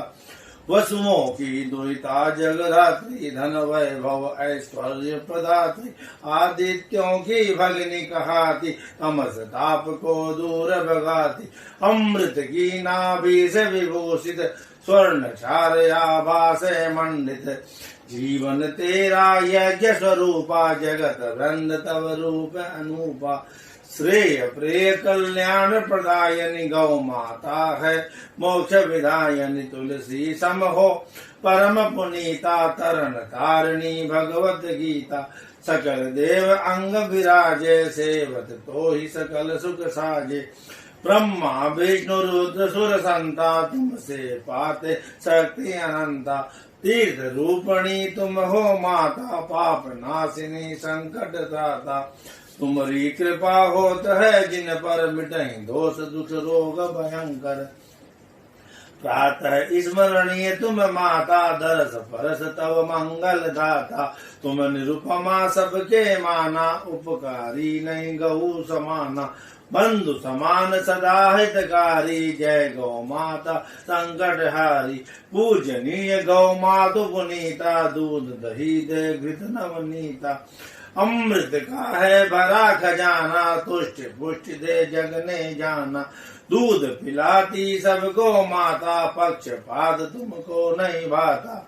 वसुओं की दुहिता जगधात्री, धन वैभव ऐश्वर्य प्रदात्री। आदित्यों की भगनी कहाती, तमस ताप को दूर भगाती। अमृत की नाभि से विभूषित, स्वर्ण चार आभा से मंडित। जीवन तेरा यज्ञ स्वरूपा, जगत वृंद तव रूप अनूपा। श्रेय प्रिय कल्याण प्रदायनी गौ माता है। मोक्ष विदायनी तुलसी सम हो। परम पुनीता तरण तारिणी भगवत गीता। सकल देव अंग विराजे, सेवत तो ही सकल सुख साजे। ब्रह्मा विष्णु रुद्र सुर संता, तुमसे पाते शक्ति अनंता। तीर्थ रूपणी तुम हो माता, पाप नाशिनी संकट त्राता। तुम्हारी कृपा होत है जिन पर, मिटहि दोष दुख रोग भयंकर। प्रातः स्मरणीय तुम माता, दरस परस तव मंगल दाता। तुम निरुपमा सबके माना, उपकारी नहीं गौ समाना। बंधु समान सदा हितकारी, जय गौ माता संकट हारी। पूजनीय गौ मातु पुनीता, दूध दही दे घृत नवनीता। अमृत का है भरा खजाना, तुष्ट पुष्ट दे जग ने जाना। दूध पिलाती सबको माता, पक्षपात तुमको नहीं भाता।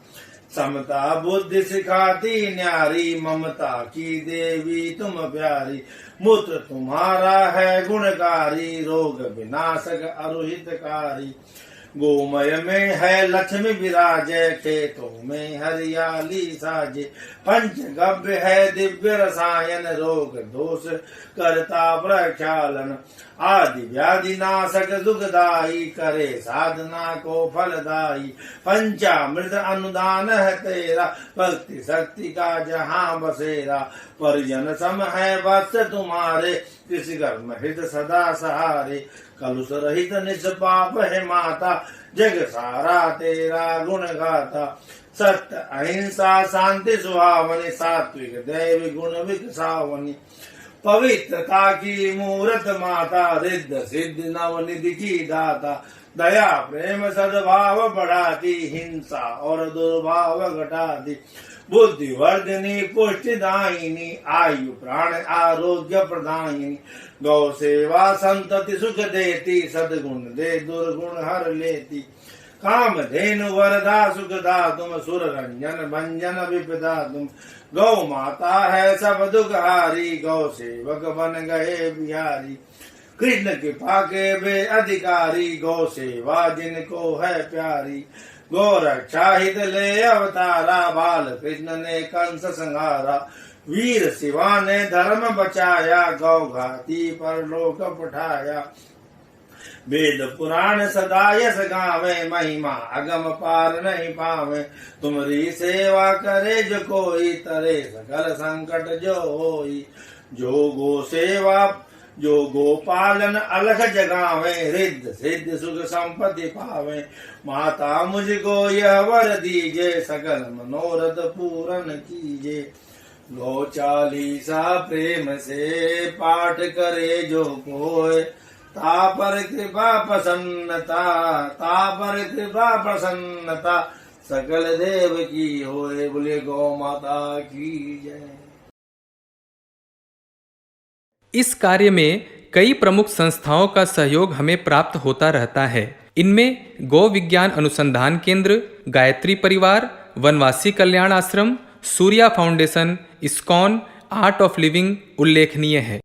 समता बुद्धि सिखाती न्यारी, ममता की देवी तुम प्यारी। मूत्र तुम्हारा है गुणकारी, रोग विनाशक अरुहितकारी। गोमय में है लक्ष्मी विराजे, खेतों में हरियाली साजे। पंचगव्य है दिव्य रसायन, रोग दोष करता प्रक्षालन। आदि व्याधि नाशक दुखदाई, करे साधना को फलदाई। पंचामृत अनुदान है तेरा, भक्ति शक्ति का जहाँ बसेरा। परिजन सम है वत्स तुम्हारे, किस घर में हित सदा सहारे। कलुष रहित निष्पाप है माता, जग सारा तेरा गुण गाता। सत्य अहिंसा शांति सुहावनी, सात्विक दैव गुण विकसावनी। पवित्रता की मूरत माता, रिद्ध सिद्ध नवनिधि की दाता। दया प्रेम सद्भाव बढ़ाती, हिंसा और दुर्भाव घटाती। बुद्धिवर्धिनी पुष्टिदायिनी, आयु प्राण आरोग्य प्रदायिनी। गौ सेवा संतति सुख देती, सद्गुण दे दुर्गुण हर लेती। काम धेनु वरदा सुखदा तुम, सुर रंजन भंजन विपदा तुम। गौ माता है सब दुख हारी, गौ सेवक बन गए बिहारी। कृष्ण कृपा के वे अधिकारी, गौ सेवा जिनको है प्यारी। गौ रक्षा हित ले अवतारा, बाल कृष्ण ने कंस संहारा। वीर शिवा ने धर्म बचाया, गौ घाती पर लोक पठाया। वेद पुराण सदा यश गावे, महिमा अगम पार नहीं पावे। तुम्हारी सेवा करे जो कोई, तरे सकल संकट जो होई। जो गो सेवा जो गोपालन अलख जगावे, रिद्ध सिद्ध सुख संपत्ति पावे। माता मुझको यह वर दीजे, सकल मनोरथ पूर्ण कीजे। गौ चालीसा प्रेम से पाठ करे जो कोय, तापर कृपा प्रसन्नता, तापर कृपा प्रसन्नता। सकल देव की होए, बोले गौ माता की जय। इस कार्य में कई प्रमुख संस्थाओं का सहयोग हमें प्राप्त होता रहता है। इनमें गौ विज्ञान अनुसंधान केंद्र, गायत्री परिवार, Vanvasi Kalyan Ashram, Surya foundation, ISKCON, art of living उल्लेखनीय है।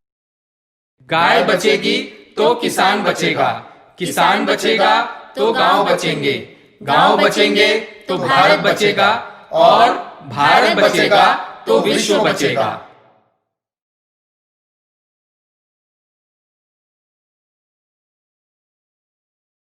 गाय बचेगी तो किसान बचेगा, किसान बचेगा तो गांव बचेंगे, गांव बचेंगे तो भारत बचेगा, और भारत बचेगा तो विश्व बचेगा।